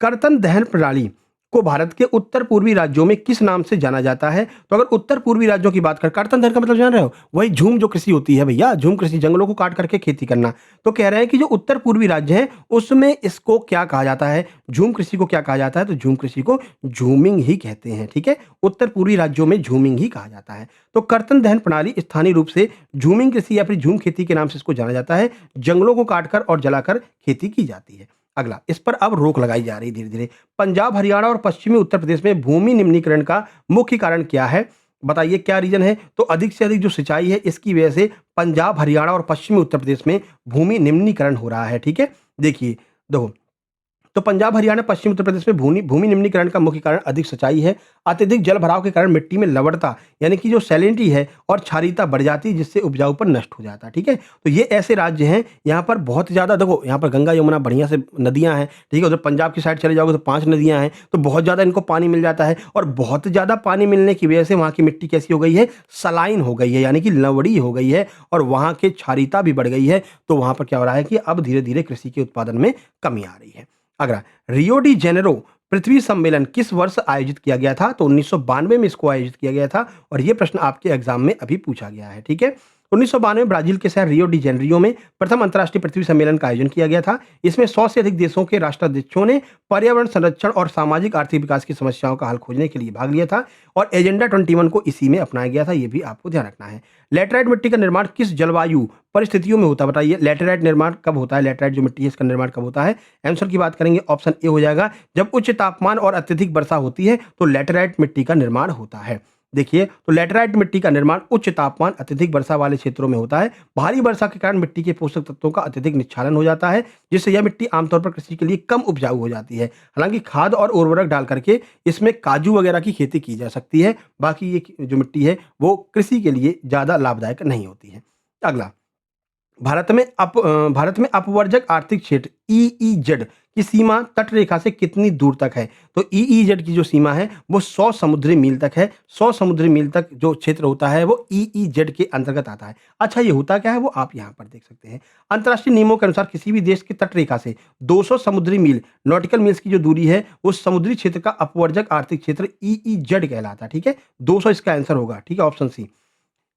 Speaker 1: कर्तन दहन प्रणाली को भारत के उत्तर पूर्वी राज्यों में किस नाम से जाना जाता है? तो अगर उत्तर पूर्वी राज्यों की बात करें, कर्तन दहन का मतलब जान रहे हो? वही झूम जो कृषि होती है भैया, झूम कृषि, जंगलों को काट करके खेती करना। तो कह रहे हैं कि जो उत्तर पूर्वी राज्य हैं उसमें इसको क्या कहा जाता है? झूम कृषि को क्या कहा जाता है? तो झूम कृषि को झूमिंग ही कहते हैं। ठीक है, उत्तर पूर्वी राज्यों में झूमिंग ही कहा जाता है। तो कर्तन दहन प्रणाली स्थानीय रूप से झूमिंग कृषि या फिर झूम खेती के नाम से इसको जाना जाता है। जंगलों को काटकर और जलाकर खेती की जाती है। अगला, इस पर अब रोक लगाई जा रही है धीरे धीरे। पंजाब, हरियाणा और पश्चिमी उत्तर प्रदेश में भूमि निम्नीकरण का मुख्य कारण क्या है? बताइए क्या रीजन है? तो अधिक से अधिक जो सिंचाई है इसकी वजह से पंजाब, हरियाणा और पश्चिमी उत्तर प्रदेश में भूमि निम्नीकरण हो रहा है। ठीक है, देखिए देखो, तो पंजाब, हरियाणा, पश्चिम उत्तर प्रदेश में भूमि भूमि निम्नीकरण का मुख्य कारण अधिक सिंचाई है। अत्यधिक जल भराव के कारण मिट्टी में लवणता यानी कि जो सैलिनिटी है और क्षारीयता बढ़ जाती है, जिससे उपजाऊपन नष्ट हो जाता है। ठीक है, तो ये ऐसे राज्य हैं यहाँ पर बहुत ज़्यादा, देखो यहाँ पर गंगा यमुना बढ़िया से नदियाँ हैं। ठीक है, उधर पंजाब की साइड चले जाओगे तो 5 नदियाँ हैं, तो बहुत ज़्यादा इनको पानी मिल जाता है और बहुत ज़्यादा पानी मिलने की वजह से वहाँ की मिट्टी कैसी हो गई है? सलाइन हो गई है, यानी कि लवड़ी हो गई है और वहाँ की क्षारीयता भी बढ़ गई है। तो वहाँ पर क्या हो रहा है कि अब धीरे धीरे कृषि के उत्पादन में कमी आ रही है। अगला, रियो डी जेनेरो पृथ्वी सम्मेलन किस वर्ष आयोजित किया गया था? तो 1992 में इसको आयोजित किया गया था और ये प्रश्न आपके एग्जाम में अभी पूछा गया है। ठीक है, 1992 में ब्राजील के शहर रियो डी जेनेरियो में प्रथम अंतर्राष्ट्रीय पृथ्वी सम्मेलन का आयोजन किया गया था। इसमें 100 से अधिक देशों के राष्ट्राध्यक्षों ने पर्यावरण संरक्षण और सामाजिक आर्थिक विकास की समस्याओं का हल खोजने के लिए भाग लिया था और एजेंडा 21 को इसी में अपनाया गया था। ये भी आपको ध्यान रखना है। लैटेराइट मिट्टी का निर्माण किस जलवायु परिस्थितियों में होता है? बताइए, लैटेराइट निर्माण कब होता है? लैटेराइट जो मिट्टी है इसका निर्माण कब होता है? आंसर की बात करेंगे, ऑप्शन ए हो जाएगा। जब उच्च तापमान और अत्यधिक वर्षा होती है तो लैटेराइट मिट्टी का निर्माण होता है। देखिए, तो लैटेराइट मिट्टी का निर्माण उच्च तापमान, अत्यधिक वर्षा वाले क्षेत्रों में होता है। भारी वर्षा के कारण मिट्टी के पोषक तत्वों का अत्यधिक निक्षालन हो जाता है, जिससे यह मिट्टी आमतौर पर कृषि के लिए कम उपजाऊ हो जाती है। हालांकि खाद और उर्वरक डाल करके इसमें काजू वगैरह की खेती की जा सकती है। बाकी ये जो मिट्टी है वो कृषि के लिए ज़्यादा लाभदायक नहीं होती है। अगला, भारत में अपवर्जक आर्थिक क्षेत्र ईईजेड की सीमा तट रेखा से कितनी दूर तक है? तो ईईजेड की जो सीमा है वो 100 समुद्री मील तक है। 100 समुद्री मील तक जो क्षेत्र होता है वो ईईजेड के अंतर्गत आता है। अच्छा, ये होता क्या है वो आप यहाँ पर देख सकते हैं। अंतर्राष्ट्रीय नियमों के अनुसार किसी भी देश की तट रेखा से 200 समुद्री मील नॉटिकल मील्स की जो दूरी है वो समुद्री क्षेत्र का अपवर्जक आर्थिक क्षेत्र ईईजेड कहलाता है। ठीक है, 200 इसका आंसर होगा। ठीक है, ऑप्शन सी।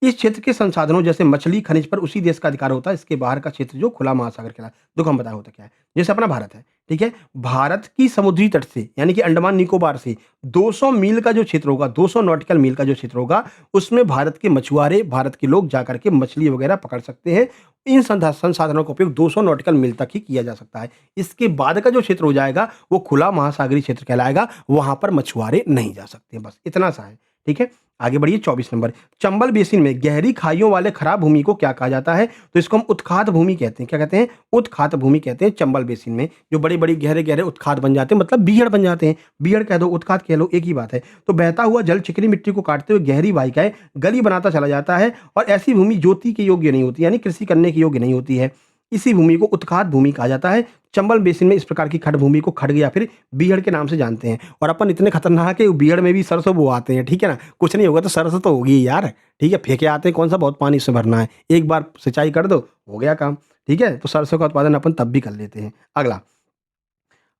Speaker 1: इस क्षेत्र के संसाधनों जैसे मछली, खनिज पर उसी देश का अधिकार होता है। इसके बाहर का क्षेत्र जो खुला महासागर कहलाता है। देखो हम बताएं होता क्या है। जैसे अपना भारत है, ठीक है, भारत की समुद्री तट से यानी कि अंडमान निकोबार से 200 मील का जो क्षेत्र होगा, 200 नॉटिकल मील का जो क्षेत्र होगा, उसमें भारत के मछुआरे, भारत के लोग जाकर के मछली वगैरह पकड़ सकते हैं। इन संसाधनों का उपयोग 200 नॉटिकल मील तक ही किया जा सकता है। इसके बाद का जो क्षेत्र हो जाएगा वो खुला महासागरीय क्षेत्र कहलाएगा। वहां पर मछुआरे नहीं जा सकते। बस इतना सा है। ठीक है, आगे बढ़िए। 24 नंबर, चंबल बेसिन में गहरी खाइयों वाले खराब भूमि को क्या कहा जाता है? तो इसको हम उत्खात भूमि कहते हैं। क्या कहते हैं? उत्खात भूमि कहते हैं। चंबल बेसिन में जो बड़ी बड़ी गहरे गहरे उत्खात बन जाते हैं, मतलब बीहड़ बन जाते हैं। बीहड़ कह दो, उत्खात कह लो, एक ही बात है। तो बहता हुआ जल चिकनी मिट्टी को काटते हुए गहरी वाहिकाएं गली बनाता चला जाता है और ऐसी भूमि जोती के योग्य नहीं होती, यानी कृषि करने के योग्य नहीं होती है। इसी भूमि को उत्खात भूमि कहा जाता है। चंबल बेसिन में इस प्रकार की खड़ भूमि को खड़ग या फिर बीहड़ के नाम से जानते हैं। और अपन इतने खतरनाक है, बीहड़ में भी सरसों बोआते हैं। ठीक है ना, कुछ नहीं होगा तो सरसों तो होगी यार। ठीक है, फेंके आते हैं, कौन सा बहुत पानी इसमें भरना है, एक बार सिंचाई कर दो, हो गया काम। ठीक है, तो सरसों का उत्पादन अपन तब भी कर लेते हैं। अगला,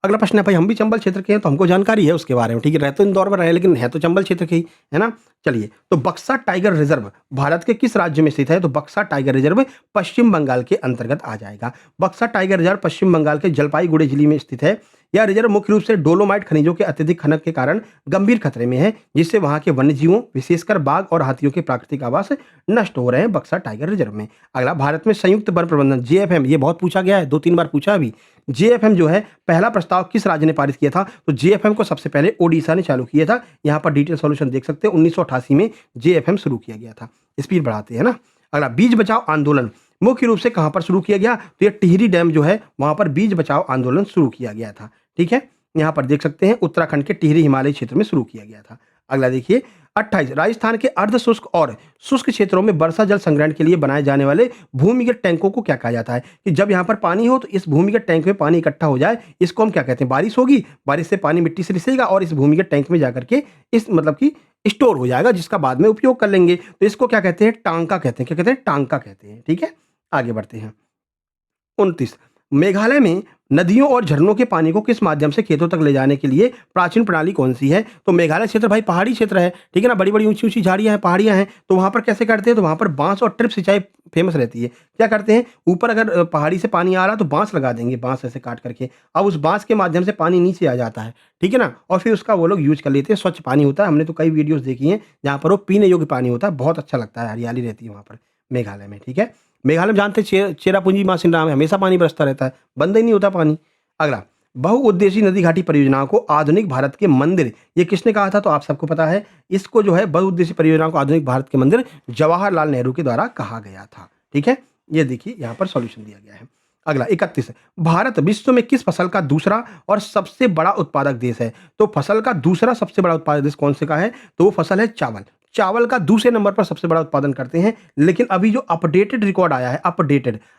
Speaker 1: अगला प्रश्न है भाई, हम भी चंबल क्षेत्र के हैं तो हमको जानकारी है उसके बारे में। ठीक है, रह तो इंदौर में रहे लेकिन है तो चंबल क्षेत्र के ही, है ना। चलिए, तो बक्सा टाइगर रिजर्व भारत के किस राज्य में स्थित है? तो बक्सा टाइगर रिजर्व पश्चिम बंगाल के अंतर्गत आ जाएगा। बक्सा टाइगर रिजर्व पश्चिम बंगाल के जलपाईगुड़ी जिले में स्थित है। यह रिजर्व मुख्य रूप से डोलोमाइट खनिजों के अत्यधिक खनन के कारण गंभीर खतरे में है, जिससे वहां के वन्यजीवों विशेषकर बाघ और हाथियों के प्राकृतिक आवास नष्ट हो रहे हैं बक्सा टाइगर रिजर्व में। अगला, भारत में संयुक्त वन प्रबंधन जेएफएम, ये बहुत पूछा गया है, 2-3 बार पूछा अभी। जेएफएम जो है पहला प्रस्ताव किस राज्य ने पारित किया था? तो जेएफएम को सबसे पहले ओडिशा ने चालू किया था। यहाँ पर डिटेल सॉल्यूशन देख सकते हैं। 1988 में जेएफएम शुरू किया गया था। स्पीड बढ़ाते हैं ना। अगला, बीज बचाओ आंदोलन मुख्य रूप से कहां पर शुरू किया गया? तो ये टिहरी डैम जो है वहां पर बीज बचाओ आंदोलन शुरू किया गया था। ठीक है, यहां पर देख सकते हैं उत्तराखंड के टिहरी हिमालय क्षेत्र में शुरू किया गया था। अगला देखिए, 28, राजस्थान के अर्ध शुष्क और शुष्क क्षेत्रों में वर्षा जल संग्रहण के लिए बनाए जाने वाले भूमिगत टैंकों को क्या कहा जाता है? कि जब यहाँ पर पानी हो तो इस भूमिगत टैंक में पानी इकट्ठा हो जाए, इसको हम क्या कहते हैं? बारिश होगी, बारिश से पानी मिट्टी से रिसेगा और इस भूमिगत टैंक में जाकर के इस मतलब कि स्टोर हो जाएगा, जिसका बाद में उपयोग कर लेंगे। तो इसको क्या कहते हैं? टांका कहते हैं। क्या कहते हैं? टांका कहते हैं। ठीक है, आगे बढ़ते हैं। 29, मेघालय में नदियों और झरनों के पानी को किस माध्यम से खेतों तक ले जाने के लिए प्राचीन प्रणाली कौन सी है? तो मेघालय क्षेत्र भाई पहाड़ी क्षेत्र है। ठीक है ना, बड़ी बड़ी ऊंची ऊंची झाड़ियां हैं, पहाड़ियां हैं। तो वहां पर कैसे करते हैं? तो वहां पर बांस और ट्रिप सिंचाई फेमस रहती है। क्या करते हैं? ऊपर अगर पहाड़ी से पानी आ रहा तो बांस लगा देंगे, बांस ऐसे काट करके। अब उस बांस के माध्यम से पानी नीचे आ जाता है। ठीक है ना, और फिर उसका वो लोग यूज कर लेते हैं। स्वच्छ पानी होता है। हमने तो कई वीडियोज देखी हैं जहाँ पर वो पीने योग्य पानी होता है। बहुत अच्छा लगता है, हरियाली रहती है वहाँ पर मेघालय में। ठीक है, मेघालय में जानते चेरापूंजी मासिन राम है, हमेशा पानी बरसता रहता है, बंद ही नहीं होता पानी। अगला, बहुउद्देशीय नदी घाटी परियोजनाओं को आधुनिक भारत के मंदिर, ये किसने कहा था? तो आप सबको पता है। इसको जो है बहुउद्देशीय परियोजनाओं को आधुनिक भारत के मंदिर जवाहरलाल नेहरू के द्वारा कहा गया था। ठीक है, ये देखिए यहाँ पर सॉल्यूशन दिया गया है। अगला, 31, भारत विश्व में किस फसल का दूसरा और सबसे बड़ा उत्पादक देश है? तो फसल का दूसरा सबसे बड़ा उत्पादक देश कौन से का है? तो वो फसल है चावल। चावल का दूसरे नंबर पर सबसे बड़ा उत्पादन करते हैं। लेकिन अभी जो अपडेटेड रिकॉर्ड आया है,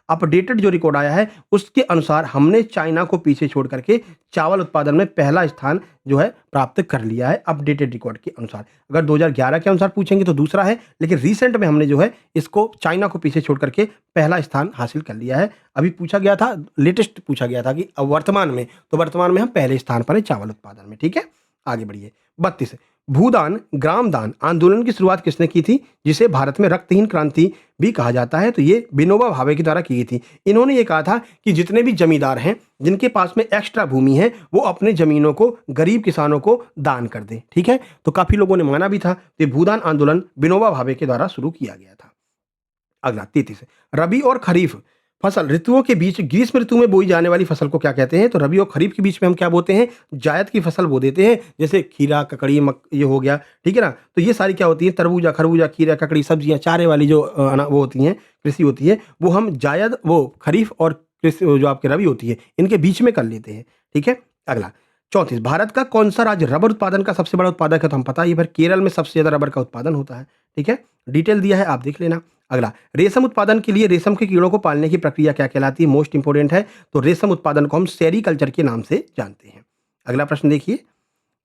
Speaker 1: अपडेटेड जो रिकॉर्ड आया है उसके अनुसार हमने चाइना को पीछे छोड़ करके चावल उत्पादन में पहला स्थान जो है प्राप्त कर लिया है, अपडेटेड रिकॉर्ड के अनुसार। अगर 2011 के अनुसार पूछेंगे तो दूसरा है, लेकिन रिसेंट में हमने जो है इसको चाइना को पीछे छोड़ करके पहला स्थान हासिल कर लिया है। अभी पूछा गया था, लेटेस्ट पूछा गया था कि अब वर्तमान में, तो वर्तमान में हम पहले स्थान पर है चावल उत्पादन में। ठीक है, आगे बढ़िए। 32, भूदान ग्राम दान आंदोलन की शुरुआत किसने की थी, जिसे भारत में रक्तहीन क्रांति भी कहा जाता है? तो ये विनोबा भावे के द्वारा की गई थी। इन्होंने ये कहा था कि जितने भी जमींदार हैं जिनके पास में एक्स्ट्रा भूमि है वो अपने जमीनों को गरीब किसानों को दान कर दें। ठीक है, तो काफी लोगों ने माना भी था। तो ये भूदान आंदोलन विनोबा भावे के द्वारा शुरू किया गया था। अगला, 33, रबी और खरीफ फसल ऋतुओं के बीच ग्रीष्म ऋतु में बोई जाने वाली फसल को क्या कहते हैं? तो रबी और खरीफ के बीच में हम क्या बोते हैं? जायद की फसल बो देते हैं। जैसे खीरा, ककड़ी, ये हो गया, ठीक है ना? तो ये सारी क्या होती है? तरबूजा, खरबूजा, खीरा, ककड़ी, सब्जियाँ, चारे वाली जो वो होती हैं, कृषि होती है, वो हम जायद वो खरीफ और कृषि जो आपकी रबी होती है, इनके बीच में कर लेते हैं। ठीक है? अगला 34, भारत का कौन-सा राज्य रबर उत्पादन का सबसे बड़ा उत्पादक है? तो हम पता ही है फिर केरल में सबसे ज़्यादा रबर का उत्पादन होता है। ठीक है? डिटेल दिया है, आप देख लेना। अगला, रेशम उत्पादन के लिए रेशम के कीड़ों को पालने की प्रक्रिया क्या कहलाती है? मोस्ट इंपोर्टेंट है। तो रेशम उत्पादन को हम सेरीकल्चर के नाम से जानते हैं। अगला प्रश्न देखिए,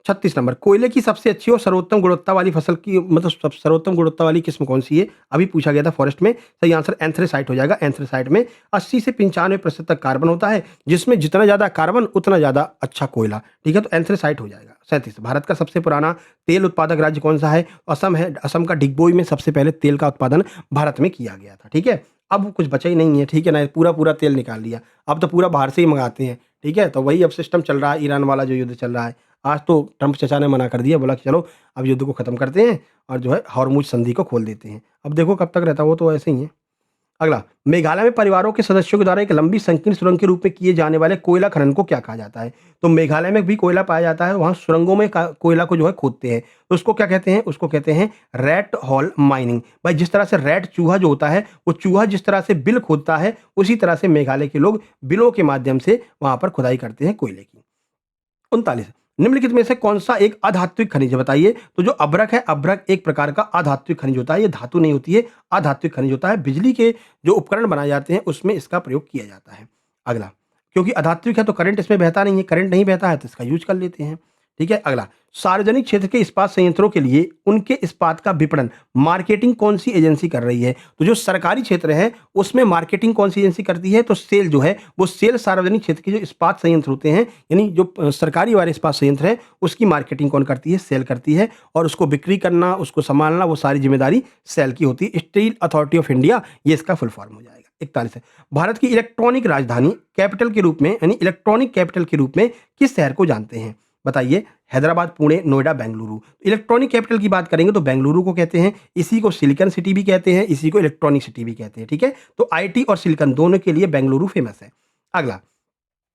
Speaker 1: 36 नंबर, कोयले की सबसे अच्छी और सर्वोत्तम गुणवत्ता वाली फसल की मतलब सर्वोत्तम गुणवत्ता वाली किस्म कौन सी है? अभी पूछा गया था फॉरेस्ट में। सही आंसर एंथ्रेसाइट हो जाएगा। एंथ्रेसाइट में 80 से 95% तक कार्बन होता है, जिसमें जितना ज़्यादा कार्बन उतना ज़्यादा अच्छा कोयला। ठीक है, तो एंथ्रेसाइट हो जाएगा। 37, भारत का सबसे पुराना तेल उत्पादक राज्य कौन सा है? असम है। असम का डिगबोई में सबसे पहले तेल का उत्पादन भारत में किया गया था। ठीक है, अब कुछ बचा ही नहीं है। ठीक है ना, पूरा पूरा तेल निकाल लिया। अब तो पूरा बाहर से ही मंगाते हैं। ठीक है, तो वही अब सिस्टम चल रहा है, ईरान वाला जो युद्ध चल रहा है। आज तो ट्रंप चचा ने मना कर दिया, बोला कि चलो अब युद्ध को खत्म करते हैं और जो है हॉर्मुज संधि को खोल देते हैं। अब देखो कब तक रहता है, वो तो ऐसे ही है। अगला, मेघालय में परिवारों के सदस्यों के द्वारा एक लंबी संकीर्ण सुरंग के रूप में किए जाने वाले कोयला खनन को क्या कहा जाता है? तो मेघालय में भी कोयला पाया जाता है, वहाँ सुरंगों में कोयला को जो है खोदते हैं, तो उसको क्या कहते हैं? उसको कहते हैं रैट होल माइनिंग। भाई जिस तरह से रैट चूहा जो होता है, वो चूहा जिस तरह से बिल खोदता है, उसी तरह से मेघालय के लोग बिलों के माध्यम से वहां पर खुदाई करते हैं कोयले की। 39, निम्नलिखित में से कौन सा एक अधात्विक खनिज है? बताइए। तो जो अभ्रक है, अभ्रक एक प्रकार का अधात्विक खनिज होता है, ये धातु नहीं होती है, अधात्विक खनिज होता है। बिजली के जो उपकरण बनाए जाते हैं उसमें इसका प्रयोग किया जाता है। अगला, क्योंकि अधात्विक है तो करंट इसमें बहता नहीं है, करंट नहीं बहता है तो इसका यूज कर लेते हैं। ठीक है, अगला, सार्वजनिक क्षेत्र के इस्पात संयंत्रों के लिए उनके इस्पात का विपणन मार्केटिंग कौन सी एजेंसी कर रही है? तो जो सरकारी क्षेत्र है उसमें मार्केटिंग कौन सी एजेंसी करती है? तो सेल जो है वो सेल सार्वजनिक क्षेत्र के जो इस्पात संयंत्र होते हैं, यानी जो सरकारी वाले इस्पात संयंत्र है, उसकी मार्केटिंग कौन करती है? सेल करती है। और उसको बिक्री करना, उसको संभालना, वो सारी जिम्मेदारी सेल की होती है। स्टील अथॉरिटी ऑफ इंडिया, ये इसका फुल फॉर्म हो जाएगा। 41 है, भारत की इलेक्ट्रॉनिक राजधानी कैपिटल के रूप में, यानी इलेक्ट्रॉनिक कैपिटल के रूप में किस शहर को जानते हैं? बताइए। हैदराबाद, पुणे, नोएडा, बेंगलुरु। इलेक्ट्रॉनिक कैपिटल की बात करेंगे तो बेंगलुरु को कहते हैं, इसी को सिलिकॉन सिटी भी कहते हैं, इसी को इलेक्ट्रॉनिक सिटी भी कहते हैं। ठीक है, तो आईटी और सिलिकॉन दोनों के लिए बेंगलुरु फेमस है। अगला,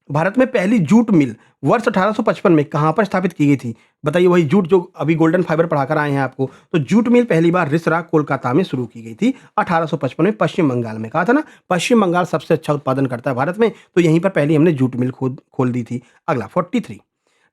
Speaker 1: भारत में पहली जूट मिल वर्ष 1855 में कहां पर स्थापित की गई थी? बताइए। वही जूट जो अभी गोल्डन फाइबर पढ़ाकर आए हैं आपको, तो जूट मिल पहली बार रिसरा, कोलकाता में शुरू की गई थी 1855 में, पश्चिम बंगाल में। कहा था ना, पश्चिम बंगाल सबसे अच्छा उत्पादन करता है भारत में, तो यहीं पर पहली हमने जूट मिल खोल दी थी। अगला 43,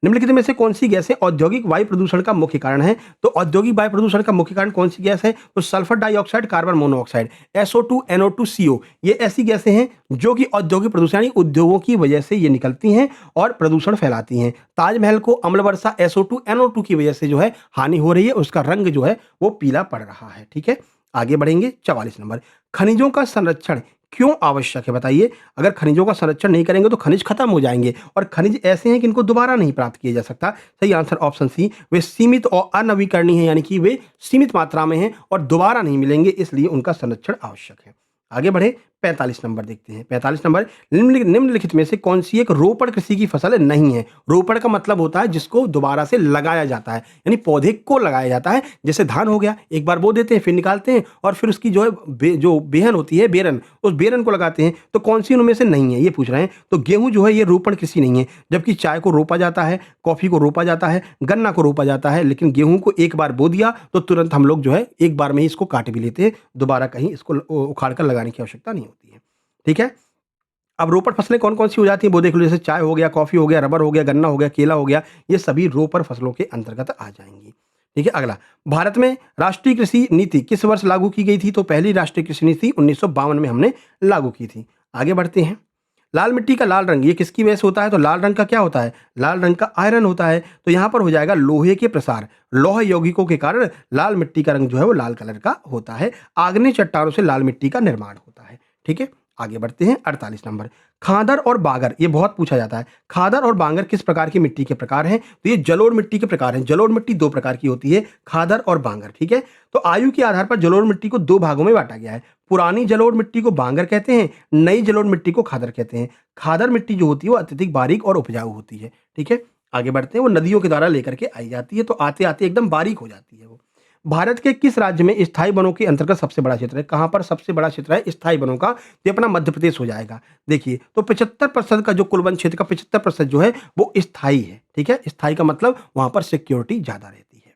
Speaker 1: निम्नलिखित में से कौन सी गैसें औद्योगिक वायु प्रदूषण का मुख्य कारण है? तो औद्योगिक वायु प्रदूषण का मुख्य कारण कौन सी गैस है? तो sulphur dioxide, carbon monoxide, SO2, NO2, CO। ये ऐसी गैसें हैं जो कि औद्योगिक प्रदूषण यानी उद्योगों की वजह से ये निकलती हैं और प्रदूषण फैलाती हैं। ताजमहल को अम्ल वर्षा SO2, NO2 की वजह से जो है हानि हो रही है, उसका रंग जो है वो पीला पड़ रहा है। ठीक है, आगे बढ़ेंगे। 44 नंबर, खनिजों का संरक्षण क्यों आवश्यक है? बताइए। अगर खनिजों का संरक्षण नहीं करेंगे तो खनिज खत्म हो जाएंगे, और खनिज ऐसे हैं कि इनको दोबारा नहीं प्राप्त किया जा सकता। सही आंसर ऑप्शन सी, वे सीमित और अनवीकरणीय हैं, यानी कि वे सीमित मात्रा में हैं और दोबारा नहीं मिलेंगे, इसलिए उनका संरक्षण आवश्यक है। आगे बढ़े, 45 नंबर देखते हैं। 45 नंबर, निम्नलिखित में से कौन सी एक रोपण कृषि की फसल नहीं है? रोपण का मतलब होता है जिसको दोबारा से लगाया जाता है, यानी पौधे को लगाया जाता है। जैसे धान हो गया, एक बार बो देते हैं, फिर निकालते हैं और फिर उसकी जो है जो बेहन होती है, बेरन, उस बेरन को लगाते हैं। तो कौन सी उनमें से नहीं है, ये पूछ रहे हैं। तो गेहूं जो है ये रोपण कृषि नहीं है, जबकि चाय को रोपा जाता है, कॉफी को रोपा जाता है, गन्ना को रोपा जाता है, लेकिन गेहूं को एक बार बो दिया तो तुरंत हम लोग जो है एक बार में ही इसको काट भी लेते हैं, दोबारा कहीं इसको उखाड़ कर लगाने की आवश्यकता नहीं होती है। ठीक है, अब रोपण फसलें कौन कौन सी हो जाती हैं वो देख लो। जैसे चाय हो गया, कॉफी हो गया, रबर हो गया, गन्ना हो गया, केला हो गया, ये सभी रोपण फसलों के अंतर्गत आ जाएंगी। ठीक है, अगला, भारत में राष्ट्रीय कृषि नीति किस वर्ष लागू की गई थी? तो पहली राष्ट्रीय कृषि नीति 1952 में हमने लागू की थी। आगे बढ़ते हैं। लाल मिट्टी का लाल रंग ये किसकी वजह से होता है? तो लाल रंग का क्या होता है? लाल रंग का आयरन होता है। तो यहाँ पर हो जाएगा लोहे के प्रसार, लौह यौगिकों के कारण लाल मिट्टी का रंग जो है वो लाल कलर का होता है। आग्नेय चट्टानों से लाल मिट्टी का निर्माण होता है। ठीक है, आगे बढ़ते हैं। 48 नंबर, खादर और बागर, ये बहुत पूछा जाता है। खादर और बांगर किस प्रकार की मिट्टी के प्रकार हैं? तो ये जलोढ़ मिट्टी के प्रकार हैं। जलोढ़ मिट्टी दो प्रकार की होती है, खादर और बांगर। ठीक है, तो आयु के आधार पर जलोढ़ मिट्टी को दो भागों में बांटा गया है। पुरानी जलोढ़ मिट्टी को बांगर कहते हैं, नई जलोढ़ मिट्टी को खादर कहते हैं। खादर मिट्टी जो होती है वो अत्यधिक बारीक और उपजाऊ होती है। ठीक है, आगे बढ़ते हैं। वो नदियों के द्वारा लेकर के आई जाती है, तो आते आते एकदम बारीक हो जाती है वो। भारत के किस राज्य में स्थायी वनों के अंतर्गत सबसे बड़ा क्षेत्र है? कहाँ पर सबसे बड़ा क्षेत्र है स्थायी वनों का? तो ये अपना मध्य प्रदेश हो जाएगा। देखिए, तो 75% का जो कुल वन क्षेत्र का 75% जो है वो स्थायी है, ठीक है? स्थायी का मतलब वहाँ पर सिक्योरिटी ज़्यादा रहती है।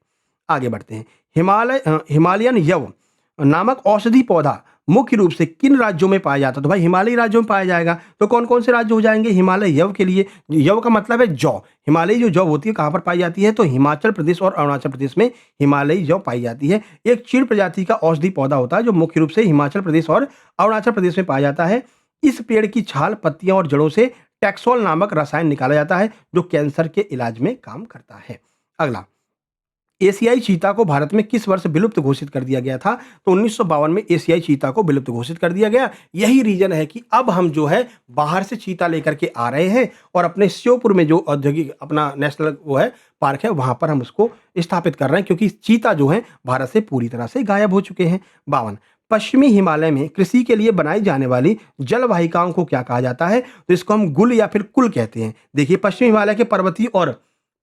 Speaker 1: आगे बढ़ते हैं। हिमालयन यव नामक औषधि पौधा मुख्य रूप से किन राज्यों में पाया जाता है? तो भाई हिमालयी राज्यों में पाया जाएगा। तो कौन-कौन से राज्य हो जाएँगे हिमालय यव के लिए? यव का मतलब है जौ। हिमालयी जो जौ होती है कहाँ पर पाई जाती है? तो हिमाचल प्रदेश और अरुणाचल प्रदेश में हिमालयी जौ पाई जाती है। एक चीड़ प्रजाति का औषधि पौधा होता है जो मुख्य रूप से हिमाचल प्रदेश और अरुणाचल प्रदेश में पाया जाता है। इस पेड़ की छाल, पत्तियाँ और जड़ों से टैक्सोल नामक रसायन निकाला जाता है जो कैंसर के इलाज में काम करता है। अगला, एशियाई चीता को भारत में किस वर्ष विलुप्त घोषित कर दिया गया था? तो 1952 में एशियाई चीता को विलुप्त घोषित कर दिया गया। यही रीजन है कि अब हम जो है बाहर से चीता लेकर के आ रहे हैं और अपने श्योपुर में जो औद्योगिक अपना नेशनल वो है पार्क है वहां पर हम उसको स्थापित कर रहे हैं क्योंकि चीता जो है भारत से पूरी तरह से गायब हो चुके हैं। 52, पश्चिमी हिमालय में कृषि के लिए बनाई जाने वाली जलवाहिकाओं को क्या कहा जाता है? तो इसको हम गुल या फिर कुल कहते हैं। देखिए, पश्चिमी हिमालय के पर्वतीय और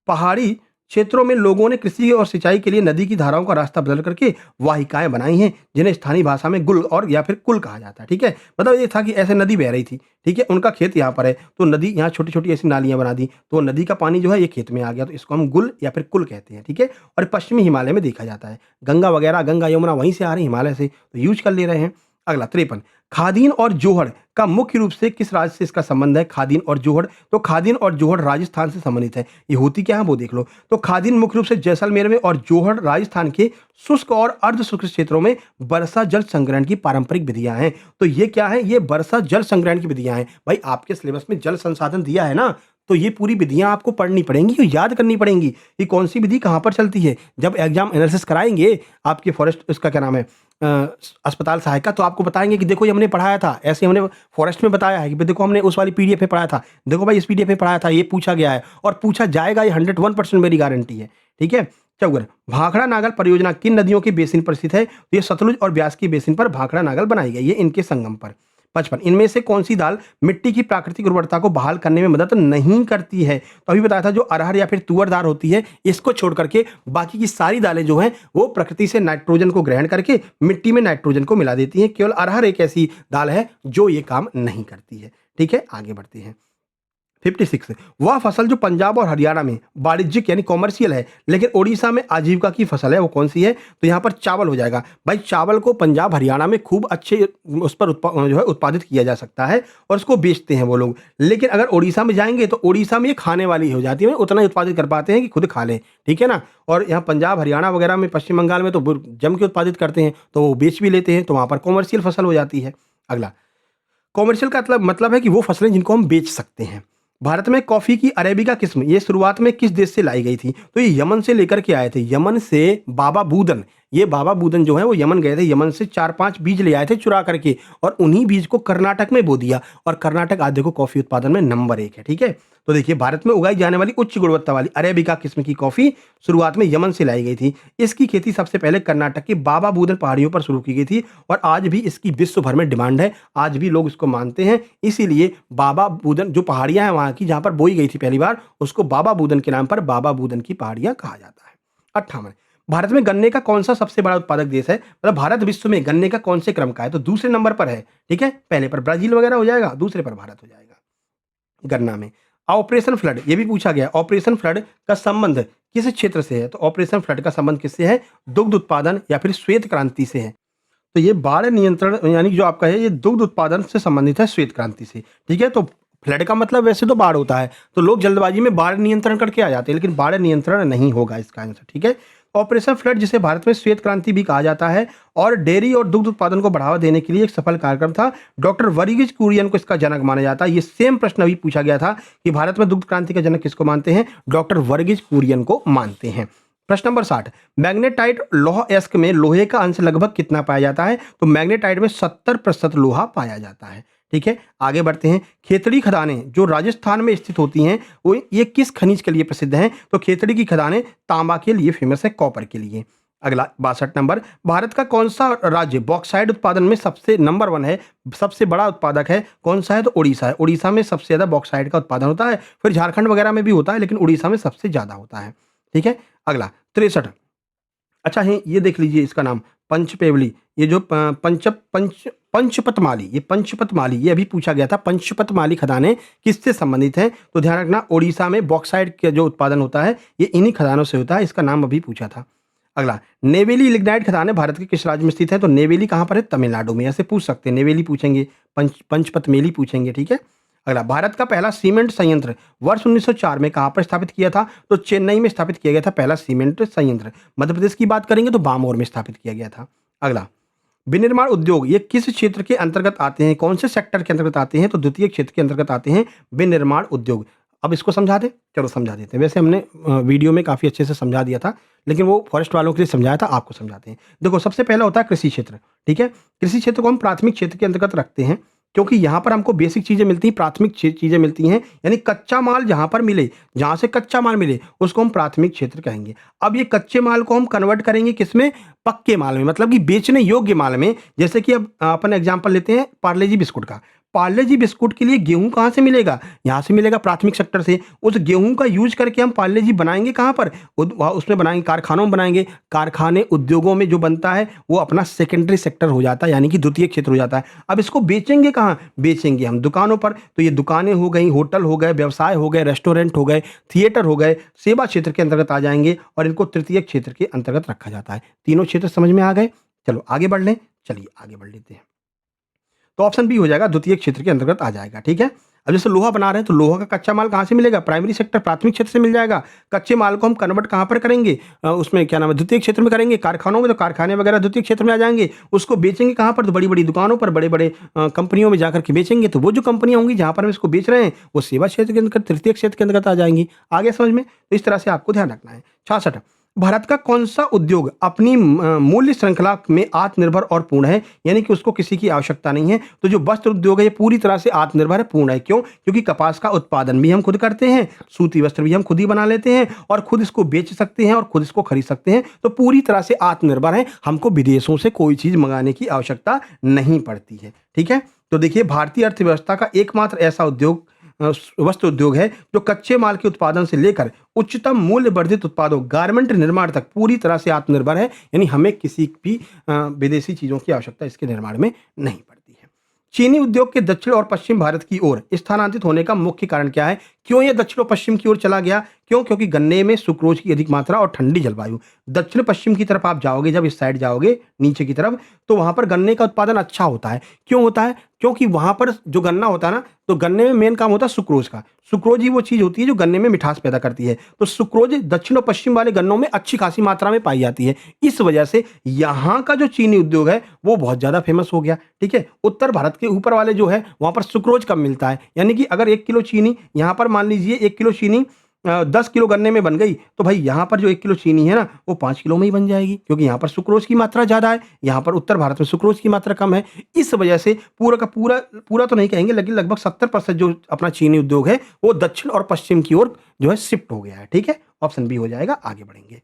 Speaker 1: पहाड़ी क्षेत्रों में लोगों ने कृषि और सिंचाई के लिए नदी की धाराओं का रास्ता बदल करके वाहिकाएं बनाई हैं जिन्हें स्थानीय भाषा में गुल और या फिर कुल कहा जाता है, ठीक है? मतलब ये था कि ऐसे नदी बह रही थी, ठीक है? उनका खेत यहाँ पर है तो नदी यहाँ छोटी छोटी ऐसी नालियां बना दी तो नदी का पानी जो है ये खेत में आ गया तो इसको हम गुल या फिर कुल कहते हैं, ठीक है? और पश्चिमी हिमालय में देखा जाता है। गंगा वगैरह, गंगा यमुना वहीं से आ रही हिमालय से तो यूज कर ले रहे हैं। अगला, 53, खादीन और जोहड़ का मुख्य रूप से किस राज्य से इसका संबंध है? खादीन और जोहड़, तो खादीन और जोहड़ राजस्थान से संबंधित है। ये होती क्या है वो देख लो। तो खादीन मुख्य रूप से जैसलमेर में और जोहड़ राजस्थान के शुष्क और अर्ध शुष्क क्षेत्रों में वर्षा जल संग्रहण की पारंपरिक विधियां हैं। तो ये क्या है? ये वर्षा जल संग्रहण की विधियां हैं। भाई आपके सिलेबस में जल संसाधन दिया है ना, तो ये पूरी विधियां आपको पढ़नी पड़ेंगी, याद करनी पड़ेंगी कि कौन सी विधि कहां पर चलती है। जब एग्जाम एनालिसिस कराएंगे आपके फॉरेस्ट उसका क्या नाम है अस्पताल सहायक का, तो आपको बताएंगे कि देखो ये हमने पढ़ाया था, ऐसे हमने फॉरेस्ट में बताया है कि भाई देखो हमने उस वाली पीडीएफ में पढ़ाया था, देखो भाई इस पीडीएफ में पढ़ाया था, ये पूछा गया है और पूछा जाएगा, ये 101% मेरी गारंटी है, ठीक है? चौगर, भाखड़ा नागल परियोजना किन नदियों के बेसिन पर स्थित है? तो ये सतलुज और ब्यास की बेसिन पर भाखड़ा नागल बनाई गई है, इनके संगम पर। 55, इनमें से कौन सी दाल मिट्टी की प्राकृतिक उर्वरता को बहाल करने में मदद नहीं करती है? तो अभी बताया था जो अरहर या फिर तुअर दाल होती है इसको छोड़ करके बाकी की सारी दालें जो हैं वो प्रकृति से नाइट्रोजन को ग्रहण करके मिट्टी में नाइट्रोजन को मिला देती हैं। केवल अरहर एक ऐसी दाल है जो ये काम नहीं करती है, ठीक है? आगे बढ़ते हैं। 56, वह फसल जो पंजाब और हरियाणा में वाणिज्यिक यानी कॉमर्शियल है लेकिन ओडिशा में आजीविका की फसल है वो कौन सी है? तो यहाँ पर चावल हो जाएगा। भाई चावल को पंजाब हरियाणा में खूब अच्छे उस पर जो है उत्पादित किया जा सकता है और उसको बेचते हैं वो लोग। लेकिन अगर ओडिशा में जाएंगे तो ओडिशा में ये खाने वाली हो जाती है, उतना ही उत्पादित कर पाते हैं कि खुद खा लें, ठीक है ना? और यहाँ पंजाब हरियाणा वगैरह में पश्चिम बंगाल में तो जम के उत्पादित करते हैं तो वो बेच भी लेते हैं तो वहाँ पर कॉमर्शियल फसल हो जाती है। अगला, कॉमर्शियल का मतलब है कि वो फसलें जिनको हम बेच सकते हैं। भारत में कॉफी की अरेबिका किस्म ये शुरुआत में किस देश से लाई गई थी? तो ये यमन से लेकर के आए थे। यमन से बाबा बूदन, ये बाबा बूदन जो है वो यमन गए थे, यमन से 4-5 बीज ले आए थे चुरा करके और उन्हीं बीज को कर्नाटक में बो दिया और कर्नाटक आज देखो कॉफी उत्पादन में नंबर 1 है, ठीक है? तो देखिए भारत में उगाई जाने वाली उच्च गुणवत्ता वाली अरेबिका किस्म की कॉफी शुरुआत में यमन से लाई गई थी। इसकी खेती सबसे पहले कर्नाटक की बाबा बूदन पहाड़ियों पर शुरू की गई थी और आज भी इसकी विश्व भर में डिमांड है। आज भी लोग इसको मानते हैं, इसीलिए बाबा बूदन जो पहाड़ियां हैं वहां की जहां पर बोई गई थी पहली बार, उसको बाबा बूदन के नाम पर बाबा बूदन की पहाड़ियां कहा जाता है। 58, भारत में गन्ने का कौन सा सबसे बड़ा उत्पादक देश है? मतलब भारत विश्व में गन्ने का कौन से क्रम का है? तो दूसरे नंबर पर है, ठीक है? पहले पर ब्राजील वगैरह हो जाएगा, दूसरे पर भारत हो जाएगा गन्ना में। ऑपरेशन फ्लड ये भी पूछा गया, ऑपरेशन फ्लड का संबंध किस क्षेत्र से है? तो ऑपरेशन फ्लड का संबंध किससे है? दुग्ध उत्पादन या फिर श्वेत क्रांति से है। तो ये बाढ़ नियंत्रण यानी जो आपका है ये दुग्ध उत्पादन से संबंधित है, श्वेत क्रांति से, ठीक है? तो फ्लड का मतलब वैसे तो बाढ़ होता है, तो लोग जल्दबाजी में बाढ़ नियंत्रण करके आ जाते हैं, लेकिन बाढ़ नियंत्रण नहीं होगा इसका आंसर, ठीक है? ऑपरेशन फ्लड जिसे भारत में श्वेत क्रांति भी कहा जाता है और डेयरी और दुग्ध उत्पादन को बढ़ावा देने के लिए एक सफल कार्यक्रम था। डॉक्टर वर्गीज कुरियन को इसका जनक माना जाता है। ये सेम प्रश्न अभी पूछा गया था कि भारत में दुग्ध क्रांति का जनक किसको मानते हैं? डॉक्टर वर्गीज कुरियन को मानते हैं। प्रश्न नंबर 60, मैग्नेटाइट लौह अयस्क में लोहे का अंश लगभग कितना पाया जाता है? तो मैग्नेटाइट में 70% लोहा पाया जाता है, ठीक है? आगे बढ़ते हैं। खेतड़ी खदानें जो राजस्थान में स्थित होती हैं वो ये किस खनिज के लिए प्रसिद्ध हैं? तो खेतड़ी की खदानें तांबा के लिए फेमस है, कॉपर के लिए। अगला 62 नंबर, भारत का कौन सा राज्य बॉक्साइट उत्पादन में सबसे नंबर 1 है, सबसे बड़ा उत्पादक है? कौन सा है? तो उड़ीसा है। उड़ीसा में सबसे ज्यादा बॉक्साइट का उत्पादन होता है, फिर झारखंड वगैरह में भी होता है लेकिन उड़ीसा में सबसे ज्यादा होता है, ठीक है? अगला 63, अच्छा है, ये देख लीजिए इसका नाम पंचपेवली, ये जो पंचपतमाली, ये पंचपतमाली, ये अभी पूछा गया था, पंचपतमाली खदानें किससे संबंधित हैं? तो ध्यान रखना, ओडिशा में बॉक्साइट का जो उत्पादन होता है ये इन्हीं खदानों से होता है, इसका नाम अभी पूछा था। अगला, नेवेली लिग्नाइट खदानें भारत के किस राज्य में स्थित है? तो नेवेली कहाँ पर है? तमिलनाडु में। ऐसे पूछ सकते हैं, नेवेली पूछेंगे, पंचपतमेली पूछेंगे, ठीक है। अगला, भारत का पहला सीमेंट संयंत्र वर्ष 1904 में कहाँ पर स्थापित किया था? तो चेन्नई में स्थापित किया गया था पहला सीमेंट संयंत्र। मध्य प्रदेश की बात करेंगे तो बामोर में स्थापित किया गया था। अगला, विनिर्माण उद्योग ये किस क्षेत्र के अंतर्गत आते हैं? कौन से सेक्टर के अंतर्गत आते हैं? तो द्वितीय क्षेत्र के अंतर्गत आते हैं विनिर्माण उद्योग। अब इसको समझा दें, चलो समझा देते हैं। वैसे हमने वीडियो में काफ़ी अच्छे से समझा दिया था, लेकिन वो फॉरेस्ट वालों के लिए समझाया था, आपको समझाते हैं। देखो, सबसे पहला होता है कृषि क्षेत्र, ठीक है। कृषि क्षेत्र को हम प्राथमिक क्षेत्र के अंतर्गत रखते हैं, क्योंकि यहाँ पर हमको बेसिक चीज़ें मिलती हैं, प्राथमिक चीज़ें मिलती हैं, यानी कच्चा माल जहाँ पर मिले, जहाँ से कच्चा माल मिले उसको हम प्राथमिक क्षेत्र कहेंगे। अब ये कच्चे माल को हम कन्वर्ट करेंगे किसमें? पक्के माल में, मतलब कि बेचने योग्य माल में। जैसे कि अब अपन एग्जांपल लेते हैं पार्ले जी बिस्कुट का। पार्ले जी बिस्कुट के लिए गेहूं कहाँ से मिलेगा? यहाँ से मिलेगा, प्राथमिक सेक्टर से। उस गेहूं का यूज करके हम पार्ले जी बनाएंगे कहाँ पर? उसमें बनाएंगे, कारखानों में बनाएंगे। कारखाने उद्योगों में जो बनता है वो अपना सेकेंडरी सेक्टर हो जाता है, यानी कि द्वितीय क्षेत्र हो जाता है। अब इसको बेचेंगे कहाँ? बेचेंगे हम दुकानों पर। तो ये दुकानें हो गई, होटल हो गए, व्यवसाय हो गए, रेस्टोरेंट हो गए, थिएटर हो गए, सेवा क्षेत्र के अंतर्गत आ जाएंगे, और इनको तृतीय क्षेत्र के अंतर्गत रखा जाता है। तीनों क्षेत्र समझ में आ गए? चलो आगे बढ़ लें, चलिए आगे बढ़ लेते हैं। तो ऑप्शन बी हो जाएगा, द्वितीय क्षेत्र के अंतर्गत आ जाएगा, ठीक है। अब जैसे लोहा बना रहे हैं तो लोहा का कच्चा माल कहाँ से मिलेगा? प्राइमरी सेक्टर, प्राथमिक क्षेत्र से मिल जाएगा। कच्चे माल को हम कन्वर्ट कहाँ पर करेंगे? उसमें क्या नाम है, द्वितीय क्षेत्र में करेंगे। कारखानों में, तो कारखाने वगैरह द्वितीय क्षेत्र में आ जाएंगे। उसको बेचेंगे कहाँ पर? तो बड़ी बड़ी दुकानों पर, बड़े बड़े कंपनियों में जाकर के बेचेंगे। तो वो जो कंपनियां होंगी जहाँ पर हम इसको बेच रहे हैं वो सेवा क्षेत्र के अंतर्गत, तृतीय क्षेत्र के अंतर्गत आ जाएंगी। आगे समझ में? तो इस तरह से आपको ध्यान रखना है। 66, भारत का कौन सा उद्योग अपनी मूल्य श्रृंखला में आत्मनिर्भर और पूर्ण है, यानी कि उसको किसी की आवश्यकता नहीं है? तो जो वस्त्र उद्योग है ये पूरी तरह से आत्मनिर्भर है, पूर्ण है। क्यों? क्योंकि कपास का उत्पादन भी हम खुद करते हैं, सूती वस्त्र भी हम खुद ही बना लेते हैं, और खुद इसको बेच सकते हैं और खुद इसको खरीद सकते हैं। तो पूरी तरह से आत्मनिर्भर है, हमको विदेशों से कोई चीज मंगाने की आवश्यकता नहीं पड़ती है, ठीक है। तो देखिए, भारतीय अर्थव्यवस्था का एकमात्र ऐसा उद्योग वस्त्र उद्योग है जो कच्चे माल के उत्पादन से लेकर उच्चतम मूल्य वर्धित उत्पादों, गारमेंट निर्माण तक पूरी तरह से आत्मनिर्भर है, यानी हमें किसी भी विदेशी चीजों की आवश्यकता इसके निर्माण में नहीं पड़ती है। चीनी उद्योग के दक्षिण और पश्चिम भारत की ओर स्थानांतरित होने का मुख्य कारण क्या है? क्यों ये दक्षिण और पश्चिम की ओर चला गया? क्यों? क्योंकि गन्ने में सुक्रोज की अधिक मात्रा और ठंडी जलवायु। दक्षिण पश्चिम की तरफ आप जाओगे, जब इस साइड जाओगे नीचे की तरफ, तो वहां पर गन्ने का उत्पादन अच्छा होता है। क्यों होता है? क्योंकि वहां पर जो गन्ना होता है ना, तो गन्ने में मेन काम होता है सुक्रोज का। सुक्रोज ही वो चीज होती है जो गन्ने में मिठास पैदा करती है। तो सुक्रोज दक्षिण और पश्चिम वाले गन्नों में अच्छी खासी मात्रा में पाई जाती है। इस वजह से यहाँ का जो चीनी उद्योग है वो बहुत ज्यादा फेमस हो गया, ठीक है। उत्तर भारत के ऊपर वाले जो है वहां पर सुक्रोज कम मिलता है, यानी कि अगर 1 किलो चीनी यहाँ पर, मान लीजिए 1 किलो चीनी 10 किलो गन्ने में बन गई, तो भाई यहाँ पर जो 1 किलो चीनी है ना वो 5 किलो में ही बन जाएगी, क्योंकि यहाँ पर सुक्रोज की मात्रा ज़्यादा है, यहाँ पर उत्तर भारत में सुक्रोज की मात्रा कम है। इस वजह से पूरा का पूरा, पूरा तो नहीं कहेंगे, लेकिन लगभग 70% जो अपना चीनी उद्योग है वो दक्षिण और पश्चिम की ओर जो है शिफ्ट हो गया है, ठीक है। ऑप्शन बी हो जाएगा। आगे बढ़ेंगे।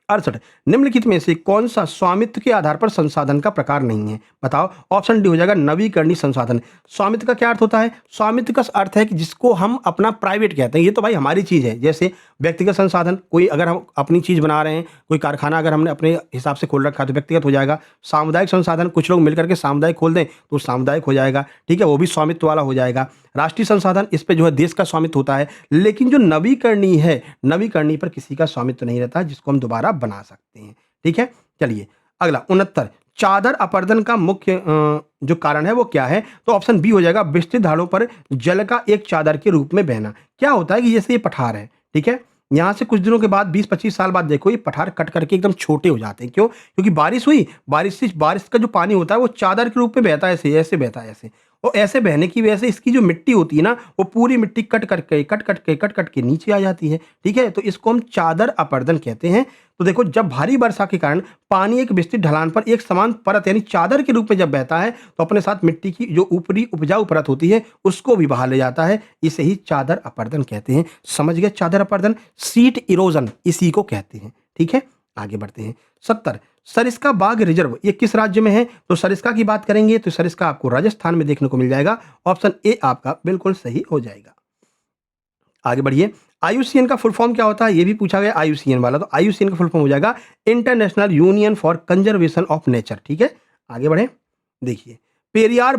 Speaker 1: 68, निम्नलिखित में से कौन सा स्वामित्व के आधार पर संसाधन का प्रकार नहीं है? बताओ। ऑप्शन डी हो जाएगा, नवीकरणीय संसाधन। स्वामित्व का क्या अर्थ होता है? स्वामित्व का अर्थ है कि जिसको हम अपना प्राइवेट कहते हैं, ये तो भाई हमारी चीज है। जैसे व्यक्तिगत संसाधन, कोई अगर हम अपनी चीज बना रहे हैं, कोई कारखाना अगर हमने अपने हिसाब से खोल रखा है तो व्यक्तिगत हो जाएगा। सामुदायिक संसाधन, कुछ लोग मिलकर के सामुदायिक खोल दें तो सामुदायिक हो जाएगा, ठीक है, वो भी स्वामित्व वाला हो जाएगा। राष्ट्रीय संसाधन, इस पे जो है देश का स्वामित्व होता है। लेकिन जो नवीकरणीय है, नवीकरणीय पर किसी का स्वामित्व नहीं रहता, जिसको हम दोबारा बना सकते हैं, ठीक है। चलिए अगला 69, चादर अपरदन का मुख्य जो कारण है वो क्या है? तो ऑप्शन बी हो जाएगा, विस्तृत धारों पर जल का एक चादर के रूप में बहना। क्या होता है कि जैसे ये पठार है, ठीक है, यहाँ से कुछ दिनों के बाद 20-25 साल बाद देखो ये पठार कट करके एकदम छोटे हो जाते हैं। क्यों? क्योंकि बारिश हुई, बारिश का जो पानी होता है वो चादर के रूप में बहता है, ऐसे ऐसे बहता है ऐसे, और ऐसे बहने की वजह से इसकी जो मिट्टी होती है ना वो पूरी मिट्टी कट के नीचे आ जाती है, ठीक है। तो इसको हम चादर अपरदन कहते हैं। तो देखो, जब भारी वर्षा के कारण पानी एक विस्तृत ढलान पर एक समान परत यानी चादर के रूप में जब बहता है तो अपने साथ मिट्टी की जो ऊपरी उपजाऊ परत होती है उसको भी बहा ले जाता है। इसे ही चादर अपरदन कहते हैं। समझ गए? चादर अपरदन, सीट इरोजन इसी को कहते हैं, ठीक है। आगे बढ़ते हैं। 70, सरिस्का बाघ रिजर्व ये किस राज्य में है? तो सरिस्का की बात करेंगे तो सरिस्का आपको राजस्थान में देखने को मिल जाएगा। ऑप्शन ए आपका बिल्कुल सही हो जाएगा। आगे बढ़िए। IUCN का फुल फॉर्म क्या होता है, ये भी पूछा गया IUCN वाला। तो IUCN का फुल फॉर्म हो जाएगा international union for conservation of nature. ठीक है, आगे बढ़े। देखिए पेरियार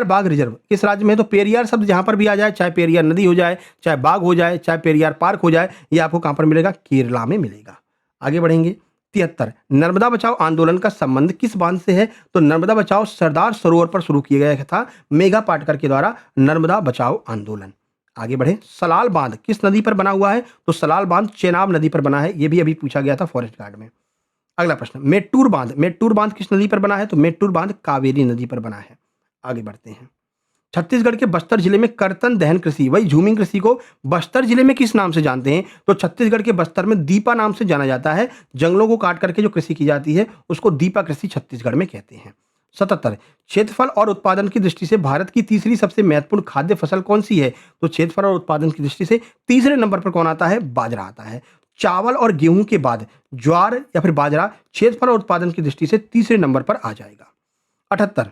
Speaker 1: बाघ रिजर्व किस राज्य में है? तो पेरियार शब्द जहां पर भी आ जाए, चाहे पेरियार नदी हो जाए, चाहे बाघ हो जाए, चाहे पेरियार पार्क हो जाए, ये आपको कहां पर मिलेगा? केरला में मिलेगा। आगे बढ़ेंगे। 73 नर्मदा बचाओ आंदोलन का संबंध किस बांध से है? तो नर्मदा बचाओ सरदार सरोवर पर शुरू किया गया था मेघा पाटकर के द्वारा नर्मदा बचाओ आंदोलन। आगे बढ़े। सलाल बांध किस नदी पर बना हुआ है? तो सलाल बांध चेनाब नदी पर बना है, ये भी अभी पूछा गया था फॉरेस्ट गार्ड में। अगला प्रश्न, मेट्टूर बांध किस नदी पर बना है? तो मेट्टूर बांध कावेरी नदी पर बना है। आगे बढ़ते हैं। छत्तीसगढ़ के बस्तर जिले में कर्तन दहन कृषि, वही झूमिंग कृषि को बस्तर जिले में किस नाम से जानते हैं? तो छत्तीसगढ़ के बस्तर में दीपा नाम से जाना जाता है। जंगलों को काट करके जो कृषि की जाती है उसको दीपा कृषि छत्तीसगढ़ में कहते हैं। 77 क्षेत्रफल और उत्पादन की दृष्टि से भारत की तीसरी सबसे महत्वपूर्ण खाद्य फसल कौन सी है? तो क्षेत्रफल और उत्पादन की दृष्टि से तीसरे नंबर पर कौन आता है? बाजरा आता है। चावल और गेहूं के बाद ज्वार या फिर बाजरा क्षेत्रफल और उत्पादन की दृष्टि से तीसरे नंबर पर आ जाएगा। 78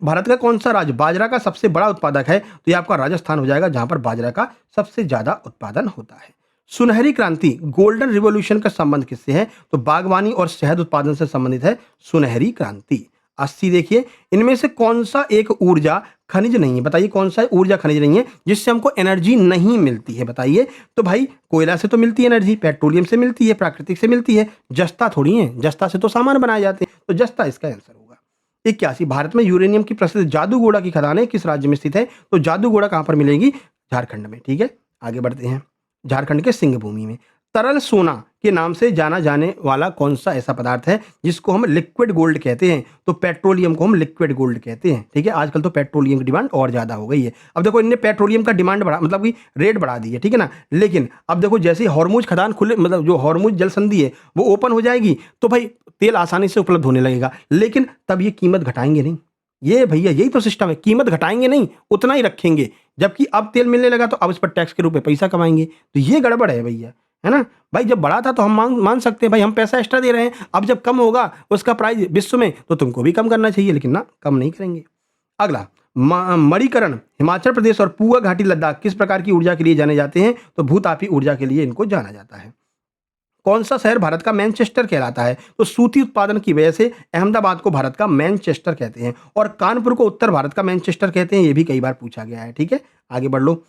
Speaker 1: भारत का कौन सा राज्य बाजरा का सबसे बड़ा उत्पादक है? तो ये आपका राजस्थान हो जाएगा, जहां पर बाजरा का सबसे ज्यादा उत्पादन होता है। सुनहरी क्रांति गोल्डन रिवॉल्यूशन का संबंध किससे है? तो बागवानी और शहद उत्पादन से संबंधित है सुनहरी क्रांति। 80 देखिए, इनमें से कौन सा एक ऊर्जा खनिज नहीं है? बताइए कौन सा ऊर्जा खनिज नहीं है जिससे हमको एनर्जी नहीं मिलती है? बताइए। तो भाई कोयला से तो मिलती है एनर्जी, पेट्रोलियम से मिलती है, प्राकृतिक से मिलती है, जस्ता थोड़ी है। जस्ता से तो सामान बनाए जाते हैं, तो जस्ता इसका आंसर होगा। 81 भारत में यूरेनियम की प्रसिद्ध जादूगोड़ा की खदानें किस राज्य में स्थित है? तो जादूगोड़ा कहां पर मिलेगी? झारखंड में। ठीक है, आगे बढ़ते हैं। झारखंड के सिंहभूमि में। तरल सोना के नाम से जाना जाने वाला कौन सा ऐसा पदार्थ है जिसको हम लिक्विड गोल्ड कहते हैं? तो पेट्रोलियम को हम लिक्विड गोल्ड कहते हैं। ठीक है, आजकल तो पेट्रोलियम की डिमांड और ज्यादा हो गई है। अब देखो इनने पेट्रोलियम का डिमांड बढ़ा, मतलब कि रेट बढ़ा दी है, ठीक है ना। लेकिन अब देखो जैसे ही हॉर्मुज खदान खुले, मतलब जो हॉर्मुज जल संधि है वो ओपन हो जाएगी, तो भाई तेल आसानी से उपलब्ध होने लगेगा। लेकिन तब ये कीमत घटाएंगे नहीं। ये भैया यही तो सिस्टम है, कीमत घटाएंगे नहीं, उतना ही रखेंगे। जबकि अब तेल मिलने लगा तो अब इस पर टैक्स के रूप में पैसा कमाएंगे। तो ये गड़बड़ है भैया, है ना भाई। जब बढ़ा था तो हम मान सकते हैं भाई हम पैसा एक्स्ट्रा दे रहे हैं। अब जब कम होगा उसका प्राइस विश्व में, तो तुमको भी कम करना चाहिए, लेकिन ना कम नहीं करेंगे। अगला मणिकरण हिमाचल प्रदेश और पूर्व घाटी लद्दाख किस प्रकार की ऊर्जा के लिए जाने जाते हैं? तो भूतापी ऊर्जा के लिए इनको जाना जाता है। कौन सा शहर भारत का मैनचेस्टर कहलाता है? तो सूती उत्पादन की वजह से अहमदाबाद को भारत का मैनचेस्टर कहते हैं, और कानपुर को उत्तर भारत का मैनचेस्टर कहते हैं। ये भी कई बार पूछा गया है। ठीक है, आगे बढ़ लो।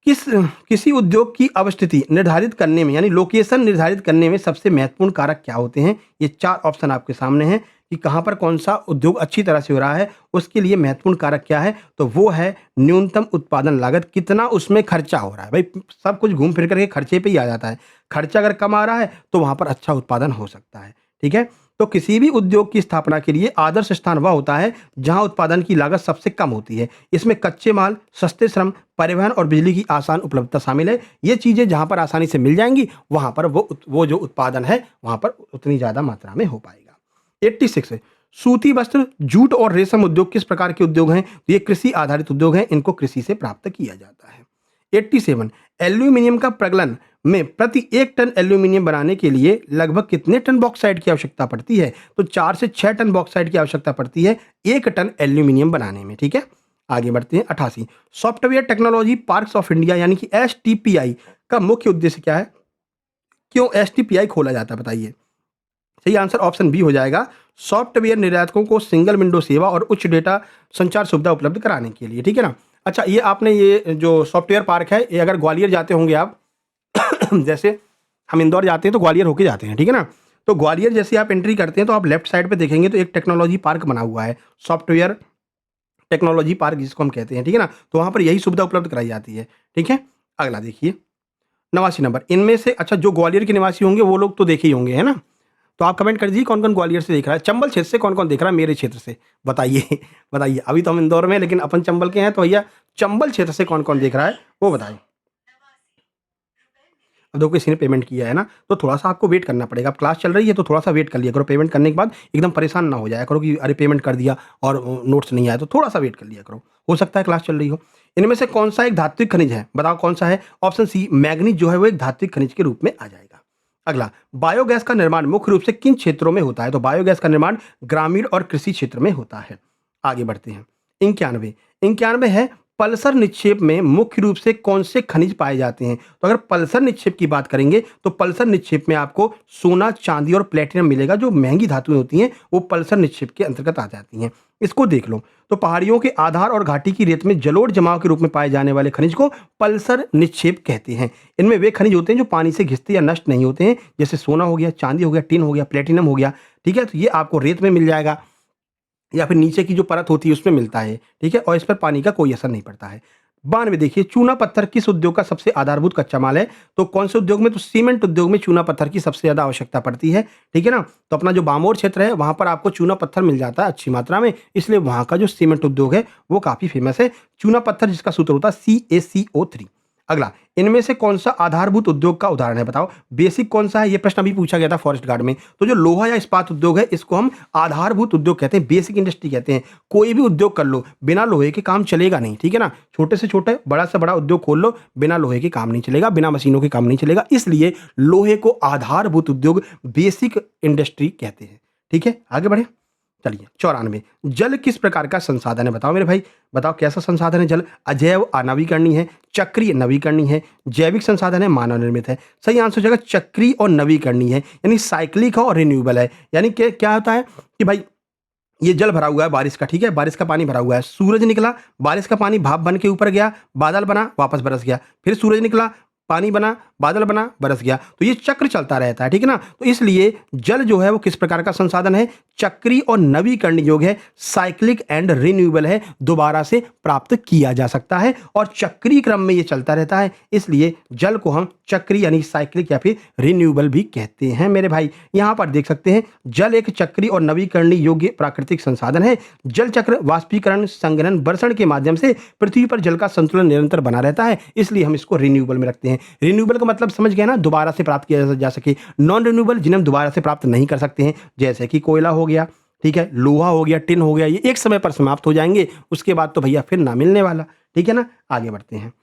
Speaker 1: किसी उद्योग की अवस्थिति निर्धारित करने में, यानी लोकेशन निर्धारित करने में सबसे महत्वपूर्ण कारक क्या होते हैं? ये 4 ऑप्शन आपके सामने हैं कि कहां पर कौन सा उद्योग अच्छी तरह से हो रहा है, उसके लिए महत्वपूर्ण कारक क्या है? तो वो है न्यूनतम उत्पादन लागत, कितना उसमें खर्चा हो रहा है। भाई सब कुछ घूम फिर करके खर्चे पे ही आ जाता है। खर्चा अगर कम आ रहा है तो वहां पर अच्छा उत्पादन हो सकता है। ठीक है, तो किसी भी उद्योग की स्थापना के लिए आदर्श स्थान वह होता है जहां उत्पादन की लागत सबसे कम होती है। इसमें कच्चे माल, सस्ते श्रम, परिवहन और बिजली की आसान उपलब्धता शामिल है। ये चीजें जहां पर आसानी से मिल जाएंगी वहां पर वो जो उत्पादन है वहां पर उतनी ज्यादा मात्रा में हो पाएगा। 86 है, सूती वस्त्र, जूट और रेशम उद्योग किस प्रकार के उद्योग हैं? तो ये कृषि आधारित उद्योग हैं, इनको कृषि से प्राप्त किया जाता है। 87 एल्यूमिनियम का प्रगलन में प्रति 1 टन एल्यूमिनियम बनाने के लिए लगभग कितने टन बॉक्साइट की आवश्यकता पड़ती है? तो 4 से 6 टन बॉक्साइट की आवश्यकता पड़ती है 1 टन एल्यूमिनियम बनाने में। ठीक है, आगे बढ़ते हैं। 88 software technology parks of India यानी कि STPI का मुख्य उद्देश्य क्या है? क्यों STPI खोला जाता है? बताइए। सही आंसर ऑप्शन बी हो जाएगा, सॉफ्टवेयर निर्यातकों को सिंगल विंडो सेवा और उच्च डेटा संचार सुविधा उपलब्ध कराने के लिए। ठीक है ना। अच्छा, ये आपने ये जो सॉफ्टवेयर पार्क है, ये अगर ग्वालियर जाते होंगे आप जैसे हम इंदौर जाते हैं तो ग्वालियर होके जाते हैं, ठीक है ना। तो ग्वालियर जैसे आप एंट्री करते हैं तो आप लेफ्ट साइड पे देखेंगे तो एक टेक्नोलॉजी पार्क बना हुआ है, सॉफ्टवेयर टेक्नोलॉजी पार्क जिसको हम कहते हैं, ठीक है ना। तो वहाँ पर यही सुविधा उपलब्ध कराई जाती है। ठीक है, अगला देखिए 89 नंबर। इनमें से अच्छा जो ग्वालियर के निवासी होंगे वो लोग तो देखे ही होंगे, है ना। तो आप कमेंट कर दीजिए कौन कौन ग्वालियर से देख रहा है, चंबल क्षेत्र से कौन कौन देख रहा है, मेरे क्षेत्र से बताइए बताइए। अभी तो हम इंदौर में हैं लेकिन अपन चंबल के हैं, तो भैया चंबल क्षेत्र से कौन कौन देख रहा है वो बताइए। अब देखो किसी ने पेमेंट किया है ना, तो थोड़ा सा आपको वेट करना पड़ेगा। अब क्लास चल रही है तो थोड़ा सा वेट कर लिया करो। पेमेंट करने के बाद एकदम परेशान ना हो जाया करो कि अरे पेमेंट कर दिया और नोट्स नहीं आया, तो थोड़ा सा वेट कर लिया करो, हो सकता है क्लास चल रही हो। इनमें से कौन सा एक धात्विक खनिज है? बताओ कौन सा है? ऑप्शन सी मैग्नीज जो है वो एक धात्विक खनिज के रूप में आ जाएगा। अगला, बायोगैस का निर्माण मुख्य रूप से किन क्षेत्रों में होता है? तो बायोगैस का निर्माण ग्रामीण और कृषि क्षेत्र में होता है। आगे बढ़ते हैं। 91 है पल्सर निक्षेप में मुख्य रूप से कौन से खनिज पाए जाते हैं? तो अगर पल्सर निक्षेप की बात करेंगे तो पल्सर निक्षेप में आपको सोना, चांदी और प्लेटिनम मिलेगा। जो महंगी धातुएं होती हैं वो पल्सर निक्षेप के अंतर्गत आ जाती हैं। इसको देख लो। तो पहाड़ियों के आधार और घाटी की रेत में जलोढ़ जमाव के रूप में पाए जाने वाले खनिज को पल्सर निक्षेप कहते हैं। इनमें वे खनिज होते हैं जो पानी से घिसते या नष्ट नहीं होते हैं, जैसे सोना हो गया, चांदी हो गया, टिन हो गया, प्लेटिनम हो गया। ठीक है, तो ये आपको रेत में मिल जाएगा या फिर नीचे की जो परत होती है उसमें मिलता है। ठीक है, और इस पर पानी का कोई असर नहीं पड़ता है। 92 देखिए, चूना पत्थर किस उद्योग का सबसे आधारभूत कच्चा माल है? तो कौन से उद्योग में? तो सीमेंट उद्योग में चूना पत्थर की सबसे ज्यादा आवश्यकता पड़ती है। ठीक है ना, तो अपना जो बामोर क्षेत्र है वहां पर आपको चूना पत्थर मिल जाता है अच्छी मात्रा में, इसलिए वहां का जो सीमेंट उद्योग है वो काफी फेमस है। चूना पत्थर जिसका सूत्र होता है CaCO3। अगला, इनमें से कौन सा आधारभूत उद्योग का उदाहरण है? बताओ। बेसिक कौन सा है? ये प्रश्न अभी पूछा गया था फॉरेस्ट गार्ड में। तो जो लोहा या इस्पात उद्योग है इसको हम आधारभूत उद्योग कहते हैं, बेसिक इंडस्ट्री कहते हैं। कोई भी उद्योग कर लो, बिना लोहे के काम चलेगा नहीं। ठीक है ना, छोटे से छोटे, बड़ा से बड़ा उद्योग खोल लो, बिना लोहे के काम नहीं चलेगा, बिना मशीनों के काम नहीं चलेगा। इसलिए लोहे को आधारभूत उद्योग, बेसिक इंडस्ट्री कहते हैं। ठीक है, आगे बढ़े। चलिए 94, जल किस प्रकार का संसाधन है? बताओ मेरे भाई, बताओ कैसा संसाधन है जल? अजैव अनवीकरणीय है, चक्रीय नवीकरणीय है, जैविक संसाधन है, मानव निर्मित है। सही आंसर हो जाएगा चक्रीय और नवीकरणीय है, यानी साइक्लिक है और रिन्यूएबल है। यानी क्या होता है कि भाई ये जल भरा हुआ है बारिश का। ठीक है, बारिश का पानी भरा हुआ है, सूरज निकला, बारिश का पानी भाप बन के ऊपर गया, बादल बना, वापस बरस गया, फिर सूरज निकला, पानी बना, बादल बना, बरस गया। तो ये चक्र चलता रहता है। ठीक है ना, तो इसलिए जल जो है वो किस प्रकार का संसाधन है? चक्रीय और नवीकरणीय योग्य है, साइक्लिक एंड रिन्यूएबल है, दोबारा से प्राप्त किया जा सकता है और चक्रीय क्रम में ये चलता रहता है। इसलिए जल को हम चक्रीय यानी साइक्लिक या फिर रिन्यूएबल भी कहते हैं मेरे भाई। यहां पर देख सकते हैं, जल एक चक्रीय और नवीकरणीय योग्य प्राकृतिक संसाधन है। जल चक्र वाष्पीकरण, संघनन, बर्षण के माध्यम से पृथ्वी पर जल का संतुलन निरंतर बना रहता है, इसलिए हम इसको रिन्यूएबल में रखते हैं। रिन्यूएबल का मतलब समझ गए ना, दोबारा से प्राप्त किया जा सके। नॉन रिन्यूएबल जिन्हें हम दोबारा से प्राप्त नहीं कर सकते हैं, जैसे कि कोयला हो गया, ठीक है, लोहा हो गया, टिन हो गया, ये एक समय पर समाप्त हो जाएंगे, उसके बाद तो भैया फिर ना मिलने वाला। ठीक है ना, आगे बढ़ते हैं।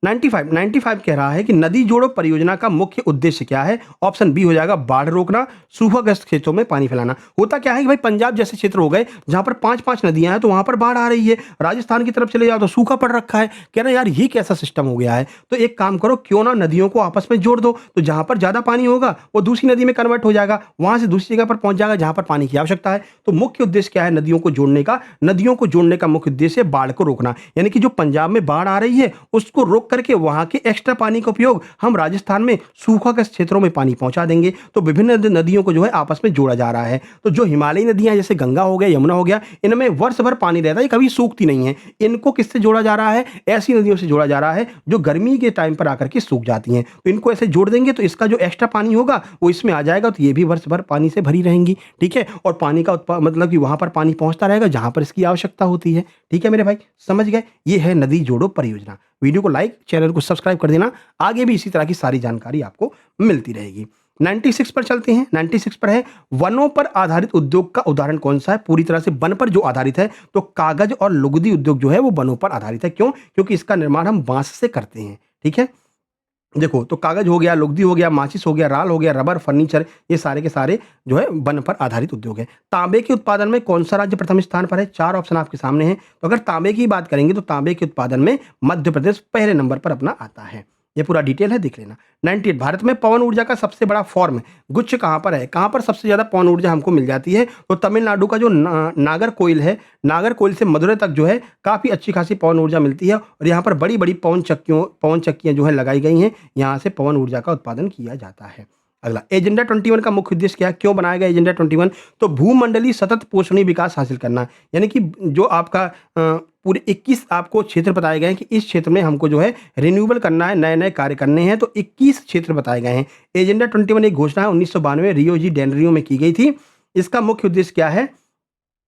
Speaker 1: 95 कह रहा है कि नदी जोड़ो परियोजना का मुख्य उद्देश्य क्या है? ऑप्शन बी हो जाएगा बाढ़ रोकना, सूखाग्रस्त क्षेत्रों में पानी फैलाना। होता क्या है कि भाई पंजाब जैसे क्षेत्र हो गए जहां पर 5-5 नदियां हैं तो वहां पर बाढ़ आ रही है, राजस्थान की तरफ चले जाओ तो सूखा पड़ रखा है। कह रहे यार ये कैसा सिस्टम हो गया है? तो एक काम करो, क्यों ना नदियों को आपस में जोड़ दो, तो जहां पर ज्यादा पानी होगा वो दूसरी नदी में कन्वर्ट हो जाएगा, वहां से दूसरी जगह पर पहुंच जाएगा जहां पर पानी की आवश्यकता है। तो मुख्य उद्देश्य क्या है नदियों को जोड़ने का? नदियों को जोड़ने का मुख्य उद्देश्य बाढ़ को रोकना, यानी कि जो पंजाब में बाढ़ आ रही है उसको रोक करके वहां के एक्स्ट्रा पानी का उपयोग हम राजस्थान में सूखाग्रस्त क्षेत्रों में पानी पहुंचा देंगे। तो विभिन्न नदियों को जो है आपस में जोड़ा जा रहा है। तो जो हिमालयी नदियां जैसे गंगा हो गया, यमुना हो गया, इनमें वर्ष भर पानी रहता है, कभी सूखती नहीं है। इनको किससे जोड़ा जा रहा है? ऐसी नदियों से जोड़ा जा रहा है जो गर्मी के टाइम पर आकर के सूख जाती हैं। तो इनको ऐसे जोड़ देंगे तो इसका जो एक्स्ट्रा पानी होगा वो इसमें आ जाएगा, तो ये भी वर्ष भर पानी से भरी रहेंगी। ठीक है, और पानी का मतलब कि वहां पर पानी पहुंचता रहेगा जहां पर इसकी आवश्यकता होती है। ठीक है मेरे भाई, समझ गए? ये है नदी जोड़ो परियोजना। वीडियो को लाइक, चैनल को सब्सक्राइब कर देना, आगे भी इसी तरह की सारी जानकारी आपको मिलती रहेगी। 96 पर चलते हैं। 96 पर है, वनों पर आधारित उद्योग का उदाहरण कौन सा है? पूरी तरह से वन पर जो आधारित है, तो कागज और लुगदी उद्योग जो है वो वनों पर आधारित है। क्यों? क्योंकि इसका निर्माण हम बांस से करते हैं। ठीक है, देखो तो कागज हो गया, लुगदी हो गया, माचिस हो गया, राल हो गया, रबर, फर्नीचर, ये सारे के सारे जो है वन पर आधारित उद्योग है। तांबे के उत्पादन में कौन सा राज्य प्रथम स्थान पर है? 4 ऑप्शन आपके सामने हैं। तो अगर तांबे की बात करेंगे तो तांबे के उत्पादन में मध्य प्रदेश पहले नंबर पर अपना आता है। ये पूरा डिटेल है, देख लेना। 98, भारत में पवन ऊर्जा का सबसे बड़ा फॉर्म गुच्छ कहाँ पर है? कहाँ पर सबसे ज्यादा पवन ऊर्जा हमको मिल जाती है? तो तमिलनाडु का जो नागरकोइल है, नागरकोइल से मदुरै तक जो है काफी अच्छी खासी पवन ऊर्जा मिलती है और यहाँ पर बड़ी बड़ी पवन चक्कियां जो है लगाई गई हैं, यहाँ से पवन ऊर्जा का उत्पादन किया जाता है। अगला, एजेंडा 21 का मुख्य उद्देश्य क्या है? क्यों बनाया गया एजेंडा 21? तो भूमंडलीय सतत पोषणीय विकास हासिल करना, यानी कि जो आपका पूरे 21 आपको क्षेत्र बताए गए हैं कि इस क्षेत्र में हमको जो है रिन्यूएबल करना है, नए नए कार्य करने हैं, तो 21 क्षेत्र बताए गए हैं। एजेंडा 21 एक घोषणा है 1992 रियो डी जेनेरियो में की गई थी। इसका मुख्य उद्देश्य क्या है?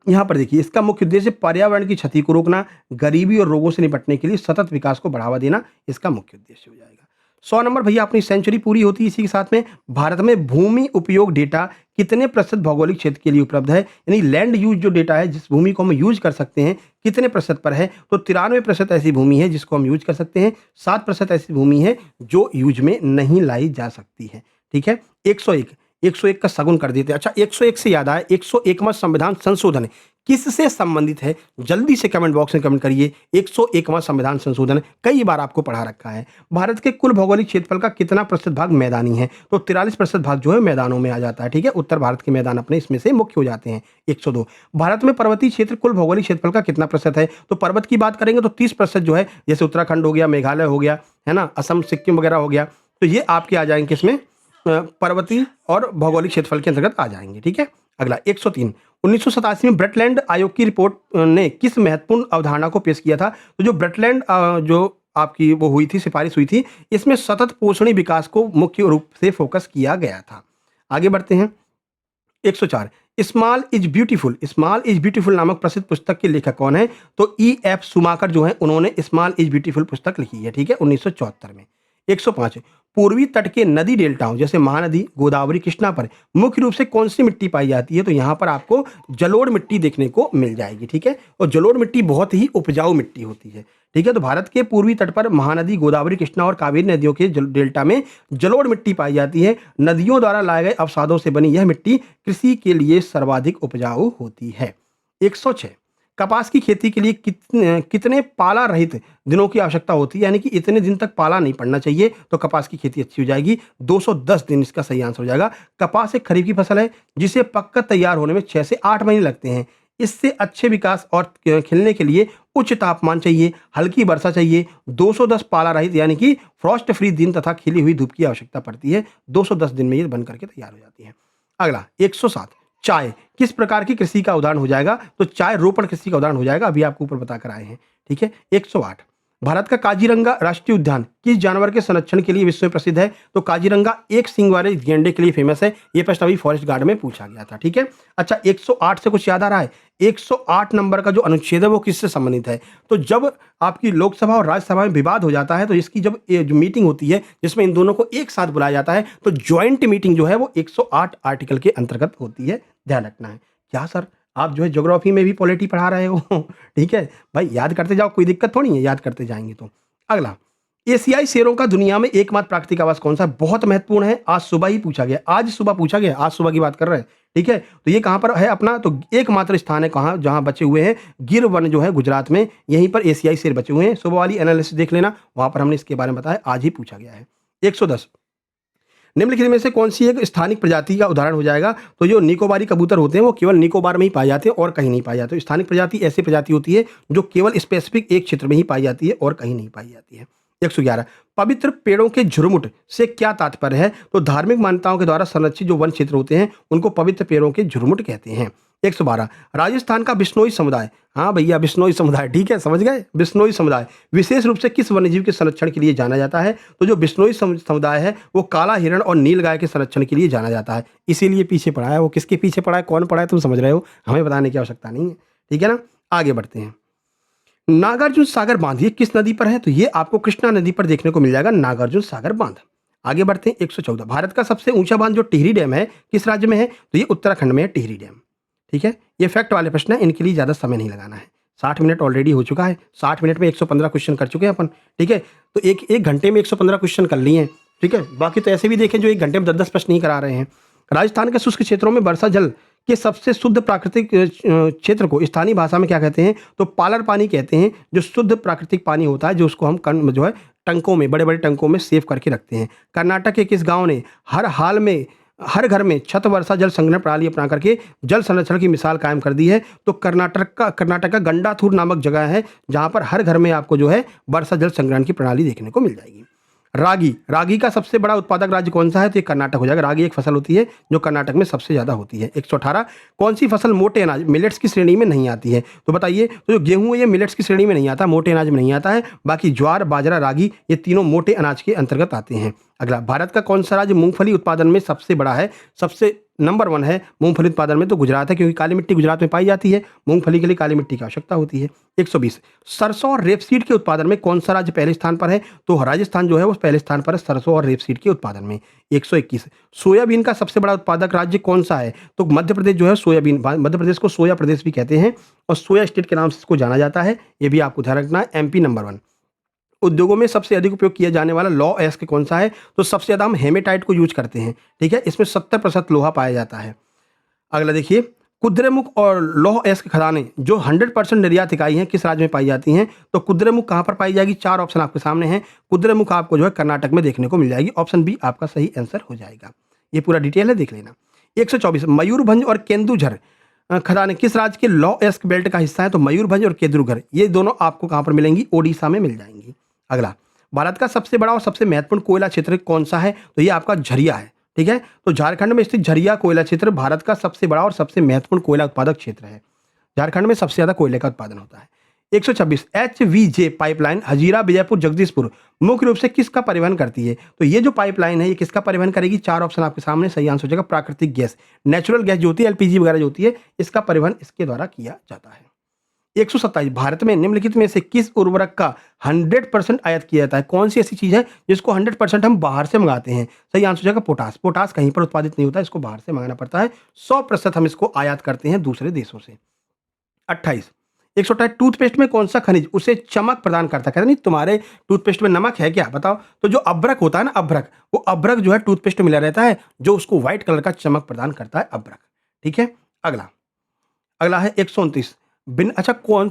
Speaker 1: यहाँ पर देखिए, इसका मुख्य उद्देश्य पर्यावरण की क्षति को रोकना, गरीबी और रोगों से निपटने के लिए सतत विकास को बढ़ावा देना, इसका मुख्य उद्देश्य हो जाएगा। 100 नंबर भैया अपनी सेंचुरी पूरी होती है इसी के साथ में। भारत में भूमि उपयोग डेटा कितने प्रतिशत भौगोलिक क्षेत्र के लिए उपलब्ध है? यानी लैंड यूज जो डेटा है, जिस भूमि को हम यूज कर सकते हैं, कितने प्रतिशत पर है? तो 93% ऐसी भूमि है जिसको हम यूज कर सकते हैं, 7% ऐसी भूमि है जो यूज में नहीं लाई जा सकती है। ठीक है, 101 का सगुन कर देते हैं। अच्छा, 101 से याद आया, 101वां संविधान संशोधन किससे संबंधित है? जल्दी से कमेंट बॉक्स में कमेंट करिए। 101वां संविधान संशोधन कई बार आपको पढ़ा रखा है। भारत के कुल भौगोलिक क्षेत्रफल का कितना प्रतिशत भाग मैदानी है? तो 43% भाग जो है मैदानों में आ जाता है, ठीक है। उत्तर भारत के मैदान अपने इसमें से मुख्य हो जाते हैं। 102, भारत में पर्वतीय क्षेत्र कुल भौगोलिक क्षेत्रफल का कितना प्रतिशत है? तो पर्वत की बात करेंगे तो 30% जो है, जैसे उत्तराखंड हो गया, मेघालय हो गया, है ना, असम, सिक्किम वगैरह हो गया, तो ये आपके आ जाएंगे किसमें? पर्वतीय और भौगोलिक क्षेत्रफल के अंतर्गत आ जाएंगे, ठीक है। अगला 103, 1987 में ब्रेटलैंड आयोग की रिपोर्ट ने किस महत्वपूर्ण अवधारणा को पेश किया था? तो जो ब्रेटलैंड जो आपकी वो हुई थी, सिफारिश हुई थी, इसमें सतत पोषणीय विकास को मुख्य रूप से फोकस किया गया था। आगे बढ़ते हैं। 104, स्मॉल इज ब्यूटीफुल नामक प्रसिद्ध पुस्तक के लेखक कौन है? तो E.F. शुमाकर जो है, उन्होंने स्मॉल इज ब्यूटीफुल पुस्तक लिखी है, ठीक है, 1974 में। 105, पूर्वी तट के नदी डेल्टाओं जैसे महानदी, गोदावरी, कृष्णा पर मुख्य रूप से कौन सी मिट्टी पाई जाती है? तो यहाँ पर आपको जलोढ़ मिट्टी देखने को मिल जाएगी, ठीक है। और जलोढ़ मिट्टी बहुत ही उपजाऊ मिट्टी होती है, ठीक है। तो भारत के पूर्वी तट पर महानदी, गोदावरी, कृष्णा और कावेरी नदियों के डेल्टा में जलोढ़ मिट्टी पाई जाती है। नदियों द्वारा लाए गए अवसादों से बनी यह मिट्टी कृषि के लिए सर्वाधिक उपजाऊ होती है। 106, कपास की खेती के लिए कितने पाला रहित दिनों की आवश्यकता होती है? यानी कि इतने दिन तक पाला नहीं पड़ना चाहिए तो कपास की खेती अच्छी हो जाएगी। 210 दिन इसका सही आंसर हो जाएगा। कपास एक खरीफ की फसल है जिसे पककर तैयार होने में 6 से 8 महीने लगते हैं। इससे अच्छे विकास और खिलने के लिए उच्च तापमान चाहिए, हल्की वर्षा चाहिए, 210 पाला रहित यानी कि फ्रॉस्ट फ्री दिन तथा खिली हुई धूप की आवश्यकता पड़ती है। 210 दिन में ये बन करके तैयार हो जाती है। अगला 107, चाय किस प्रकार की कृषि का उदाहरण हो जाएगा? तो चाय रोपण कृषि का उदाहरण हो जाएगा, अभी आपको ऊपर बताकर आए हैं, ठीक है। 108, भारत का काजीरंगा राष्ट्रीय उद्यान किस जानवर के संरक्षण के लिए विश्व में प्रसिद्ध है? तो काजीरंगा एक सींग वाले गैंडे के लिए फेमस है। ये प्रश्न अभी फॉरेस्ट गार्ड में पूछा गया था, ठीक है। अच्छा, 108 से कुछ याद आ रहा है? 108 नंबर का जो अनुच्छेद है वो किससे संबंधित है? तो जब आपकी लोकसभा और राज्यसभा में विवाद हो जाता है तो इसकी जब जो मीटिंग होती है जिसमें इन दोनों को एक साथ बुलाया जाता है तो ज्वाइंट मीटिंग जो है वो 108 आर्टिकल के अंतर्गत होती है, ध्यान रखना है। क्या सर, आप जो है ज्योग्राफी में भी पॉलिटी पढ़ा रहे हो? ठीक है भाई, याद करते जाओ, कोई दिक्कत थोड़ी है, याद करते जाएंगे तो। अगला, एशियाई शेरों का दुनिया में एकमात्र प्राकृतिक आवास कौन सा है? बहुत महत्वपूर्ण है, आज सुबह ही पूछा गया, आज सुबह पूछा गया, आज सुबह की बात कर रहे हैं, ठीक है। तो ये कहाँ पर है अपना? तो एकमात्र स्थान है कहाँ, जहाँ बचे हुए हैं गिर वन जो है गुजरात में, यहीं पर एशियाई शेर बचे हुए हैं। सुबह वाली एनालिसिस देख लेना, वहां पर हमने इसके बारे में बताया, आज ही पूछा गया है। 110, निम्नलिखित में से कौन सी एक स्थानिक प्रजाति का उदाहरण हो जाएगा? तो जो निकोबारी कबूतर होते हैं वो केवल निकोबार में ही पाए जाते हैं और कहीं नहीं पाए जाते। स्थानिक प्रजाति ऐसी प्रजाति होती है जो केवल स्पेसिफिक एक क्षेत्र में ही पाई जाती है और कहीं नहीं पाई जाती है। 111, पवित्र पेड़ों के झुरमुट से क्या तात्पर्य है? तो धार्मिक मान्यताओं के द्वारा संरक्षित जो वन क्षेत्र होते हैं उनको पवित्र पेड़ों के झुरमुट कहते हैं। 112, राजस्थान का बिश्नोई समुदाय, हाँ भैया बिश्नोई समुदाय, ठीक है, समझ गए, बिश्नोई समुदाय विशेष रूप से किस वन्यजीव के संरक्षण के लिए जाना जाता है? तो जो बिश्नोई समुदाय है वो काला हिरण और नीलगाय के संरक्षण के लिए जाना जाता है, इसीलिए पीछे पड़ा है। वो किसके पीछे पड़ा है, कौन पड़ा है, तुम समझ रहे हो, हमें बताने की आवश्यकता नहीं है, ठीक है ना। आगे बढ़ते हैं। नागार्जुन सागर बांध ये किस नदी पर है? तो ये आपको कृष्णा नदी पर देखने को मिल जाएगा, नागार्जुन सागर बांध। आगे बढ़ते हैं। 114, भारत का सबसे ऊंचा बांध जो टिहरी डैम है किस राज्य में है? तो ये उत्तराखंड में है टिहरी डैम, ठीक है। ये फैक्ट वाले प्रश्न है, इनके लिए ज़्यादा समय नहीं लगाना है। 60 मिनट ऑलरेडी हो चुका है, 60 मिनट में 115 क्वेश्चन कर चुके हैं अपन, ठीक है। तो एक घंटे में 115 क्वेश्चन कर लिए हैं, ठीक है। बाकी तो ऐसे भी देखें जो एक घंटे में 10-10 प्रश्न नहीं करा रहे हैं। राजस्थान के शुष्क क्षेत्रों में वर्षा जल के सबसे शुद्ध प्राकृतिक क्षेत्र को स्थानीय भाषा में क्या कहते हैं? तो पालर पानी कहते हैं, जो शुद्ध प्राकृतिक पानी होता है जो उसको हम जो है टंकों में, बड़े बड़े टंकों में सेव करके रखते हैं। कर्नाटक के किस गांव ने हर घर में छत वर्षा जल संग्रहण प्रणाली अपना करके जल संरक्षण की मिसाल कायम कर दी है? तो कर्नाटक का गंडाथूर नामक जगह है जहां पर हर घर में आपको जो है वर्षा जल संग्रहण की प्रणाली देखने को मिल जाएगी। रागी का सबसे बड़ा उत्पादक राज्य कौन सा है? तो ये कर्नाटक हो जाएगा। रागी एक फसल होती है जो कर्नाटक में सबसे ज्यादा होती है। 118, कौन सी फसल मोटे अनाज मिलेट्स की श्रेणी में नहीं आती है? तो बताइए, तो जो गेहूं है ये मिलेट्स की श्रेणी में नहीं आता, मोटे अनाज में नहीं आता है। बाकी ज्वार, बाजरा, रागी ये तीनों मोटे अनाज के अंतर्गत आते हैं। अगला, भारत का कौन सा राज्य मूंगफली उत्पादन में सबसे बड़ा है? सबसे नंबर 1 है मूंगफली उत्पादन में तो गुजरात है, क्योंकि काली मिट्टी गुजरात में पाई जाती है। मूंगफली के लिए काली मिट्टी की आवश्यकता होती है। 120, सरसों और रेपसीड के उत्पादन में कौन सा राज्य पहले स्थान पर है? तो राजस्थान जो है वो पहले स्थान पर है सरसों और रेपसीड के उत्पादन में। 121, सोयाबीन का सबसे बड़ा उत्पादक राज्य कौन सा है? तो मध्य प्रदेश जो है सोयाबीन, मध्य प्रदेश को सोया प्रदेश भी कहते हैं और सोया स्टेट के नाम से इसको जाना जाता है, ये भी आपको ध्यान रखना है। MP number 1। उद्योगों में सबसे अधिक उपयोग किया जाने वाला लॉ एस्क कौन सा है? तो सबसे ज्यादा हम हेमेटाइट को यूज करते हैं, ठीक है। इसमें 70% लोहा पाया जाता है। अगला देखिए, कुद्रेमुख और लौह अयस्क खदानें जो 100% निर्यात इकाई हैं किस राज्य में पाई जाती हैं? तो कुद्रेमुख कहाँ पर पाई जाएगी? 4 ऑप्शन आपके सामने हैं। कुद्रेमुख आपको जो है कर्नाटक में देखने को मिल जाएगी। ऑप्शन बी आपका सही आंसर हो जाएगा। ये पूरा डिटेल है, देख लेना। 124 मयूरभंज और केंदुझर खदानें किस राज्य के लौह अयस्क बेल्ट का हिस्सा है? तो मयूरभंज और केंदुझर ये दोनों आपको कहाँ पर मिलेंगी? ओडिशा में मिल जाएंगी। अगला, भारत का सबसे बड़ा और सबसे महत्वपूर्ण कोयला क्षेत्र कौन सा है? तो ये आपका झरिया है। ठीक है, तो झारखंड में स्थित झरिया कोयला क्षेत्र भारत का सबसे बड़ा और सबसे महत्वपूर्ण कोयला उत्पादक क्षेत्र है। झारखंड में सबसे ज्यादा कोयले का उत्पादन होता है। 126 HVJ पाइपलाइन हजीरा विजयपुर जगदीशपुर मुख्य रूप से किसका परिवहन करती है? तो ये जो पाइपलाइन है ये किसका परिवहन करेगी? 4 ऑप्शन आपके सामने, सही आंसर हो जाएगा प्राकृतिक गैस, नेचुरल गैस जो होती है, एलपीजी वगैरह जो होती है, इसका परिवहन इसके द्वारा किया जाता है। 127 भारत में निम्नलिखित में से किस उर्वरक का 100% आयात किया जाता है? कौन सी ऐसी चीज है जिसको 100% हम बाहर से मंगाते हैं? सही आंसर हो जाएगा पोटास। पोटास कहीं पर उत्पादित नहीं होता, इसको बाहर से मंगाना पड़ता है। 100% हम इसको आयात करते हैं दूसरे देशों से। 28 128 टूथपेस्ट में कौन सा खनिज उसे चमक प्रदान करता है? कहते नहीं तुम्हारे टूथपेस्ट में नमक है क्या, बताओ। तो जो अभ्रक होता है ना, अभ्रक, वो अभ्रक जो है टूथपेस्ट में मिला रहता है, जो उसको व्हाइट कलर का चमक प्रदान करता है, अभ्रक। ठीक है, अगला अगला है 129 बिन अच्छा कौन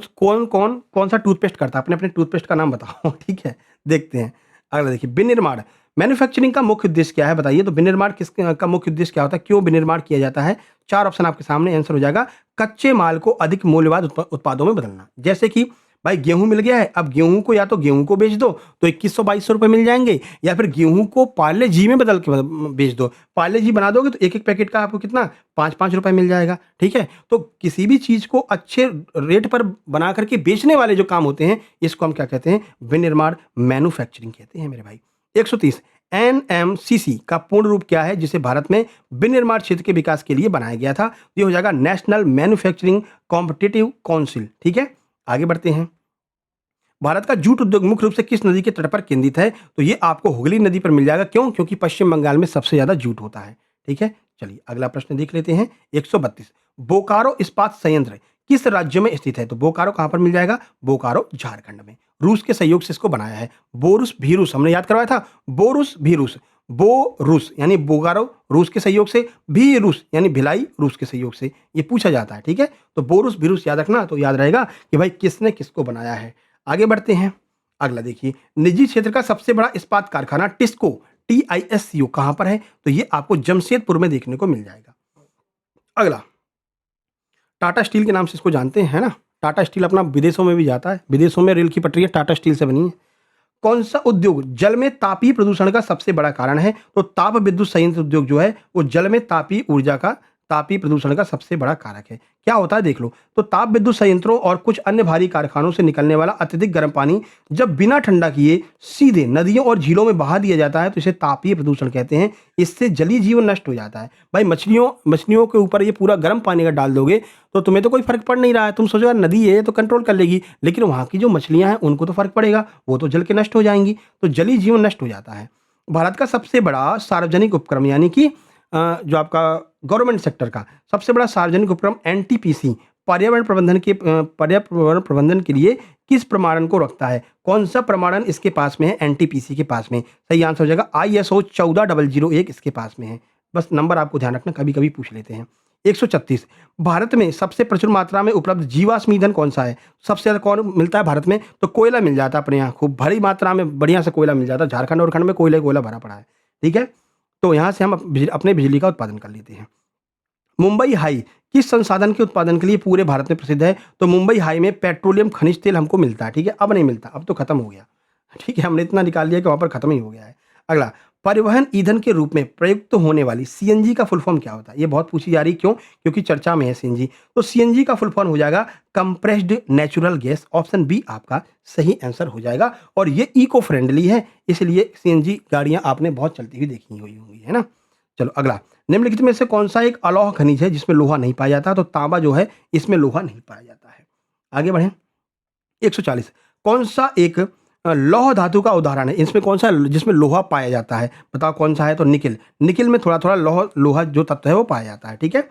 Speaker 1: सा टूथपेस्ट करता है? अपने अपने टूथपेस्ट का नाम बताओ। ठीक है, देखते हैं। अगला देखिए, विनिर्माण मैन्युफैक्चरिंग का मुख्य उद्देश्य क्या है? बताइए। तो विनिर्माण किस का मुख्य उद्देश्य क्या होता है? क्यों विनिर्माण किया जाता है? 4 ऑप्शन आपके सामने, आंसर हो जाएगा कच्चे माल को अधिक मूल्यवान उत्पादों में बदलना। जैसे कि भाई गेहूं मिल गया है, अब गेहूं को या तो गेहूं को बेच दो तो 2100-2200 रुपए मिल जाएंगे, या फिर गेहूं को पार्ले जी में बदल के बेच दो। पार्ले जी बना दोगे तो एक एक पैकेट का आपको कितना 5-5 रुपए मिल जाएगा। ठीक है, तो किसी भी चीज को अच्छे रेट पर बना करके बेचने वाले जो काम होते हैं इसको हम क्या कहते हैं? विनिर्माण, मैन्युफैक्चरिंग कहते हैं मेरे भाई। 130 एनएमसीसी का पूर्ण रूप क्या है जिसे भारत में विनिर्माण क्षेत्र के विकास के लिए बनाया गया था? ये हो जाएगा नेशनल मैन्युफैक्चरिंग कॉम्पिटिटिव काउंसिल। ठीक है, आगे बढ़ते हैं। भारत का जूट उद्योग मुख्य रूप से किस नदी के तट पर केंद्रित है? तो ये आपको हुगली नदी पर मिल जाएगा। क्यों? क्योंकि पश्चिम बंगाल में सबसे ज्यादा जूट होता है। ठीक है, चलिए अगला प्रश्न देख लेते हैं। 132 बोकारो इस्पात संयंत्र किस राज्य में स्थित है? तो बोकारो कहां पर मिल जाएगा? बोकारो झारखंड में। रूस के सहयोग से इसको बनाया है। बोरुस भीरूस हमने याद करवाया था। बोरुस भीरूस, बोरुस यानी बोकारो रूस के सहयोग से, भीरूस यानी भिलाई रूस के सहयोग से, ये पूछा जाता है। ठीक है, तो बोरुस भीरूस याद रखना, तो याद रहेगा कि भाई किसने किसको बनाया है। आगे बढ़ते हैं। अगला देखिए, निजी क्षेत्र का सबसे बड़ा इस्पात कारखाना टिस्को TISCO कहां पर है? तो ये आपको जमशेदपुर में देखने को मिल जाएगा। अगला, टाटा स्टील के नाम से इसको जानते हैं ना। टाटा स्टील अपना विदेशों में भी जाता है, विदेशों में रेल की पटरियां टाटा स्टील से बनी है। कौन सा उद्योग जल में तापीय प्रदूषण का सबसे बड़ा कारण है? तो ताप विद्युत संयंत्र उद्योग जो है वो जल में तापीय ऊर्जा का, तापीय प्रदूषण का सबसे बड़ा कारक है। क्या होता है देख लो। तो ताप विद्युत संयंत्रों और कुछ अन्य भारी कारखानों से निकलने वाला अत्यधिक गर्म पानी जब बिना ठंडा किए सीधे नदियों और झीलों में बहा दिया जाता है तो इसे तापीय प्रदूषण कहते हैं। इससे जलीय जीवन नष्ट हो जाता है। भाई मछलियों के ऊपर ये पूरा गर्म पानी अगर डाल दोगे तो तुम्हें तो कोई फर्क पड़ नहीं रहा है, तुम सोचो यार नदी है तो कंट्रोल कर लेगी, लेकिन वहां की जो मछलियां हैं उनको तो फर्क पड़ेगा, वो तो जल के नष्ट हो जाएंगी, तो जलीय जीवन नष्ट हो जाता है। भारत का सबसे बड़ा सार्वजनिक उपक्रम यानी कि जो आपका गवर्नमेंट सेक्टर का सबसे बड़ा सार्वजनिक उपक्रम NTPC पर्यावरण प्रबंधन के लिए किस प्रमाणन को रखता है? कौन सा प्रमाणन इसके पास में है? NTPC के पास में। सही आंसर हो जाएगा ISO 14001 इसके पास में है। बस नंबर आपको ध्यान रखना, कभी कभी पूछ लेते हैं। 136 भारत में सबसे प्रचुर मात्रा में उपलब्ध जीवाश्म ईंधन कौन सा है? सबसे ज्यादा कौन मिलता है भारत में? तो कोयला मिल जाता है अपने यहाँ, खूब भारी मात्रा में बढ़िया से कोयला मिल जाता है। झारखंड और खंड में कोयला भरा पड़ा है। ठीक है, तो यहां से हम अपने बिजली का उत्पादन कर लेते हैं। मुंबई हाई किस संसाधन के उत्पादन के लिए पूरे भारत में प्रसिद्ध है? तो मुंबई हाई में पेट्रोलियम खनिज तेल हमको मिलता है। ठीक है, अब नहीं मिलता, अब तो खत्म हो गया। ठीक है, हमने इतना निकाल लिया कि वहां पर खत्म ही हो गया है। अगला, परिवहन ईंधन के रूप में प्रयुक्त होने वाली CNG का फुल फॉर्म क्या होता है? ये बहुत पूछी जा रही, क्यों? क्योंकि चर्चा में है CNG। तो CNG का फुल फॉर्म हो जाएगा compressed natural gas. Option B आपका सही आंसर हो जाएगा। और ये इको फ्रेंडली है, इसलिए CNG गाड़ियां आपने बहुत चलती हुई देखी हुई होंगी, है ना। चलो अगला, निम्नलिखित में से कौन सा एक अलौह खनिज है जिसमें लोहा नहीं पाया जाता? तो तांबा जो है इसमें लोहा नहीं पाया जाता है। आगे बढ़ें। 140 कौन सा एक लौह धातु का उदाहरण है? इसमें कौन सा जिसमें लोहा पाया जाता है? बताओ कौन सा है? तो निकिल। निकिल में थोड़ा थोड़ा लोहा जो तत्व है वो पाया जाता है। ठीक है,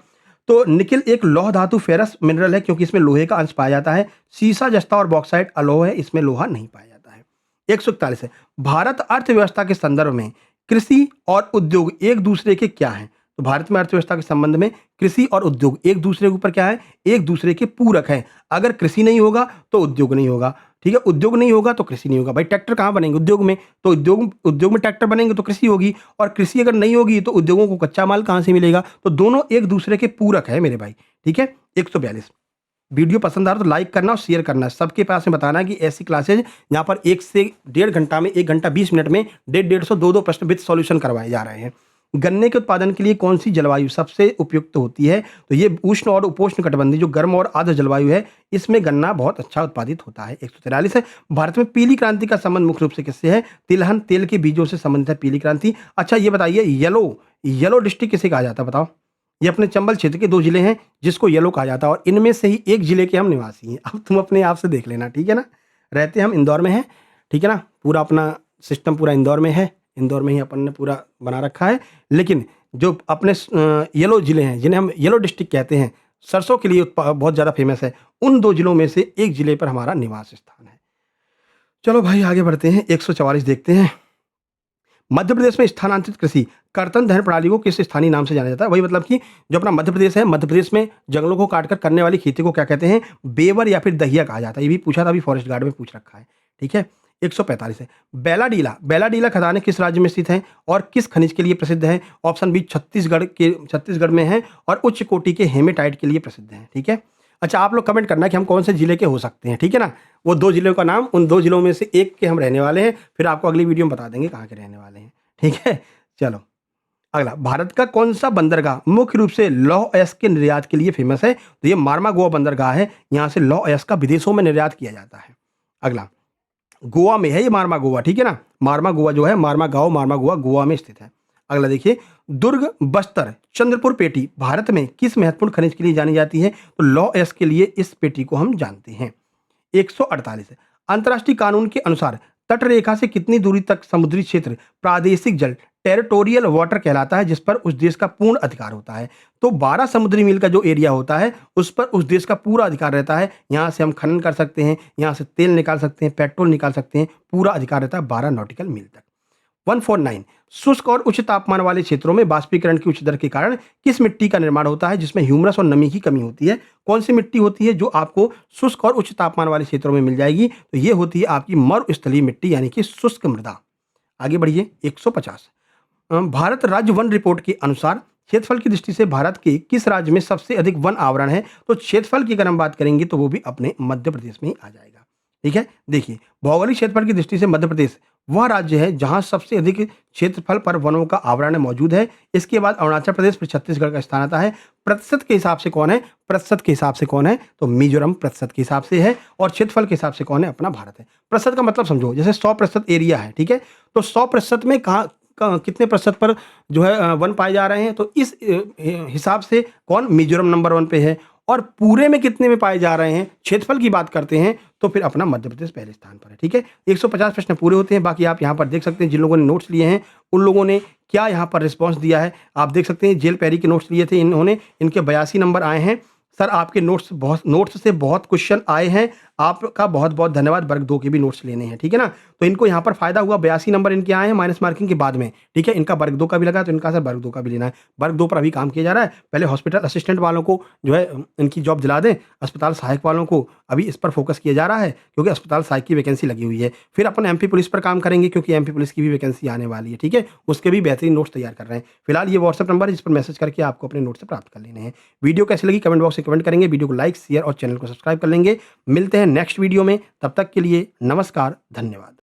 Speaker 1: तो निकिल एक लौह धातु फेरस मिनरल है क्योंकि इसमें लोहे का अंश पाया जाता है। सीसा, जस्ता और बॉक्साइट अलौह है, इसमें लोहा नहीं पाया जाता है। 141 भारत अर्थव्यवस्था के संदर्भ में कृषि और उद्योग एक दूसरे के क्या हैं? तो भारत में अर्थव्यवस्था के संबंध में कृषि और उद्योग एक दूसरे के ऊपर क्या है, एक दूसरे के पूरक हैं। अगर कृषि नहीं होगा तो उद्योग नहीं होगा, ठीक है, उद्योग नहीं होगा तो कृषि नहीं होगा। भाई ट्रैक्टर कहाँ बनेंगे? उद्योग में। तो उद्योग में ट्रैक्टर बनेंगे तो कृषि होगी, और कृषि अगर नहीं होगी तो उद्योगों को कच्चा माल कहाँ से मिलेगा? तो दोनों एक दूसरे के पूरक है मेरे भाई, ठीक है। 142 वीडियो पसंद आ रहा तो लाइक करना और शेयर करना, सबके पास में बताना कि ऐसी क्लासेज यहाँ पर 1 से 1.5 घंटा में, 1 घंटा 20 मिनट में 150-150 2-2 प्रश्न विद सॉल्यूशन करवाए जा रहे हैं। गन्ने के उत्पादन के लिए कौन सी जलवायु सबसे उपयुक्त होती है? तो ये उष्ण और उपोष्ण कटिबंधीय जो गर्म और आर्द्र जलवायु है, इसमें गन्ना बहुत अच्छा उत्पादित होता है। 143 है, भारत में पीली क्रांति का संबंध मुख्य रूप से किससे है? तिलहन तेल के बीजों से संबंधित है पीली क्रांति। अच्छा ये बताइए, येलो डिस्ट्रिक्ट किसे कहा जाता है बताओ? ये अपने चंबल क्षेत्र के 2 जिले हैं जिसको येलो कहा जाता है, और इनमें से ही एक जिले के हम निवासी हैं। अब तुम अपने आप से देख लेना, ठीक है ना। रहते हम इंदौर में हैं, ठीक है ना, पूरा अपना सिस्टम पूरा इंदौर में है, इंदौर में ही अपन ने पूरा बना रखा है। लेकिन जो अपने येलो जिले हैं, जिन्हें हम येलो डिस्ट्रिक्ट कहते हैं, सरसों के लिए बहुत ज़्यादा फेमस है, उन 2 जिलों में से एक जिले पर हमारा निवास स्थान है। चलो भाई आगे बढ़ते हैं, 144 देखते हैं। मध्य प्रदेश में स्थानांतरित कृषि कर्तन दहन प्रणाली को किस स्थानीय नाम से जाना जाता है? वही मतलब कि जो अपना मध्य प्रदेश है, मध्य प्रदेश में जंगलों को काटकर करने वाली खेती को क्या कहते हैं? बेवर या फिर दहिया कहा जाता है। ये भी पूछा था, अभी फॉरेस्ट गार्ड में पूछ रखा है, ठीक है। 145 है, बेलाडीला खदानें किस राज्य में स्थित हैं और किस खनिज के लिए प्रसिद्ध है? ऑप्शन बी छत्तीसगढ़ में है और उच्च कोटि के हेमेटाइट के लिए प्रसिद्ध है, ठीक है। अच्छा आप लोग कमेंट करना कि हम कौन से जिले के हो सकते हैं, ठीक है ना। वो 2 जिलों का नाम, उन 2 जिलों में से एक के हम रहने वाले हैं, फिर आपको अगली वीडियो में बता देंगे कहाँ के रहने वाले हैं, ठीक है। चलो अगला, भारत का कौन सा बंदरगाह मुख्य रूप से लौह अयस्क के निर्यात के लिए फेमस है? तो ये मार्मा गोवा बंदरगाह है, यहाँ से लौह अयस्क का विदेशों में निर्यात किया जाता है। अगला, गोवा में है ये मार्मा गोवा, ठीक है ना। मार्मा गोवा जो है, मार्मा गोवा गोवा में स्थित है। अगला देखिए, दुर्ग, बस्तर, चंद्रपुर पेटी भारत में किस महत्वपूर्ण खनिज के लिए जानी जाती है? तो लौह अयस्क के लिए इस पेटी को हम जानते हैं। 148 है, अंतर्राष्ट्रीय कानून के अनुसार तट रेखा से कितनी दूरी तक समुद्री क्षेत्र प्रादेशिक जल टेरिटोरियल वाटर कहलाता है, जिस पर उस देश का पूर्ण अधिकार होता है? तो 12 समुद्री मील का जो एरिया होता है उस पर उस देश का पूरा अधिकार रहता है। यहाँ से हम खनन कर सकते हैं, यहाँ से तेल निकाल सकते हैं, पेट्रोल निकाल सकते हैं, पूरा अधिकार रहता है 12 नॉटिकल मील तक। 149, शुष्क और उच्च तापमान वाले क्षेत्रों में बाष्पीकरण की उच्च दर के कारण किस मिट्टी का निर्माण होता है जिसमें ह्यूमरस और नमी की कमी होती है? कौन सी मिट्टी होती है जो आपको शुष्क और उच्च तापमान वाले क्षेत्रों में मिल जाएगी? तो ये होती है आपकी मरुस्थलीय मिट्टी, यानी कि शुष्क मृदा। आगे बढ़िए, 150, भारत राज्य वन रिपोर्ट के अनुसार क्षेत्रफल की दृष्टि से भारत के किस राज्य में सबसे अधिक वन आवरण है? तो क्षेत्रफल की अगर हम बात करेंगे तो वो भी अपने मध्य प्रदेश में ही आ जाएगा, ठीक है। देखिए, भौगोलिक क्षेत्रफल की दृष्टि से मध्य प्रदेश वह राज्य है जहां सबसे अधिक क्षेत्रफल पर वनों का आवरण मौजूद है। इसके बाद अरुणाचल प्रदेश, फिर छत्तीसगढ़ का स्थान आता है। प्रतिशत के हिसाब से कौन है? प्रतिशत के हिसाब से कौन है? तो मिजोरम प्रतिशत के हिसाब से है, और क्षेत्रफल के हिसाब से कौन है? अपना भारत है। प्रतिशत का मतलब समझो, जैसे 100% एरिया है, ठीक है, तो 100% में कितने प्रतिशत पर जो है वन पाए जा रहे हैं? तो इस हिसाब से कौन? मिजोरम नंबर 1 पे है। और पूरे में कितने में पाए जा रहे हैं, क्षेत्रफल की बात करते हैं तो फिर अपना मध्य प्रदेश पहले स्थान पर है, ठीक है। 150 प्रश्न पूरे होते हैं। बाकी आप यहाँ पर देख सकते हैं, जिन लोगों ने नोट्स लिए हैं उन लोगों ने क्या यहाँ पर रिस्पॉन्स दिया है आप देख सकते हैं। जेल पैरी के नोट्स लिए थे इन्होंने, इनके 82 नंबर आए हैं। सर आपके नोट्स से बहुत क्वेश्चन आए हैं, आपका बहुत बहुत धन्यवाद। वर्ग 2 के भी नोट्स लेने हैं, ठीक है ना। तो इनको यहाँ पर फायदा हुआ, 82 नंबर इनके आए हैं माइनस मार्किंग के बाद में, ठीक है। इनका वर्ग 2 का भी लगा तो इनका सर वर्ग 2 का भी लेना है। वर्ग 2 पर अभी काम किया जा रहा है। पहले हॉस्पिटल असिस्टेंट वालों को जो है इनकी जॉब दिला दें, अस्पताल सहायक वालों को अभी इस पर फोकस किया जा रहा है क्योंकि अस्पताल सहायक की वैकेंसी लगी हुई है। फिर अपन एमपी पुलिस पर काम करेंगे क्योंकि एमपी पुलिस की भी वैकेंसी आने वाली है, ठीक है। उसके भी बेहतरीन नोट्स तैयार कर रहे हैं। फिलहाल ये व्हाट्सएप नंबर है जिस पर मैसेज करके आपको अपने नोट्स प्राप्त कर लेने हैं। वीडियो कैसी लगी कमेंट बॉक्स में कमेंट करेंगे, वीडियो को लाइक शेयर और चैनल को सब्सक्राइब कर लेंगे। मिलते हैं नेक्स्ट वीडियो में, तब तक के लिए नमस्कार, धन्यवाद।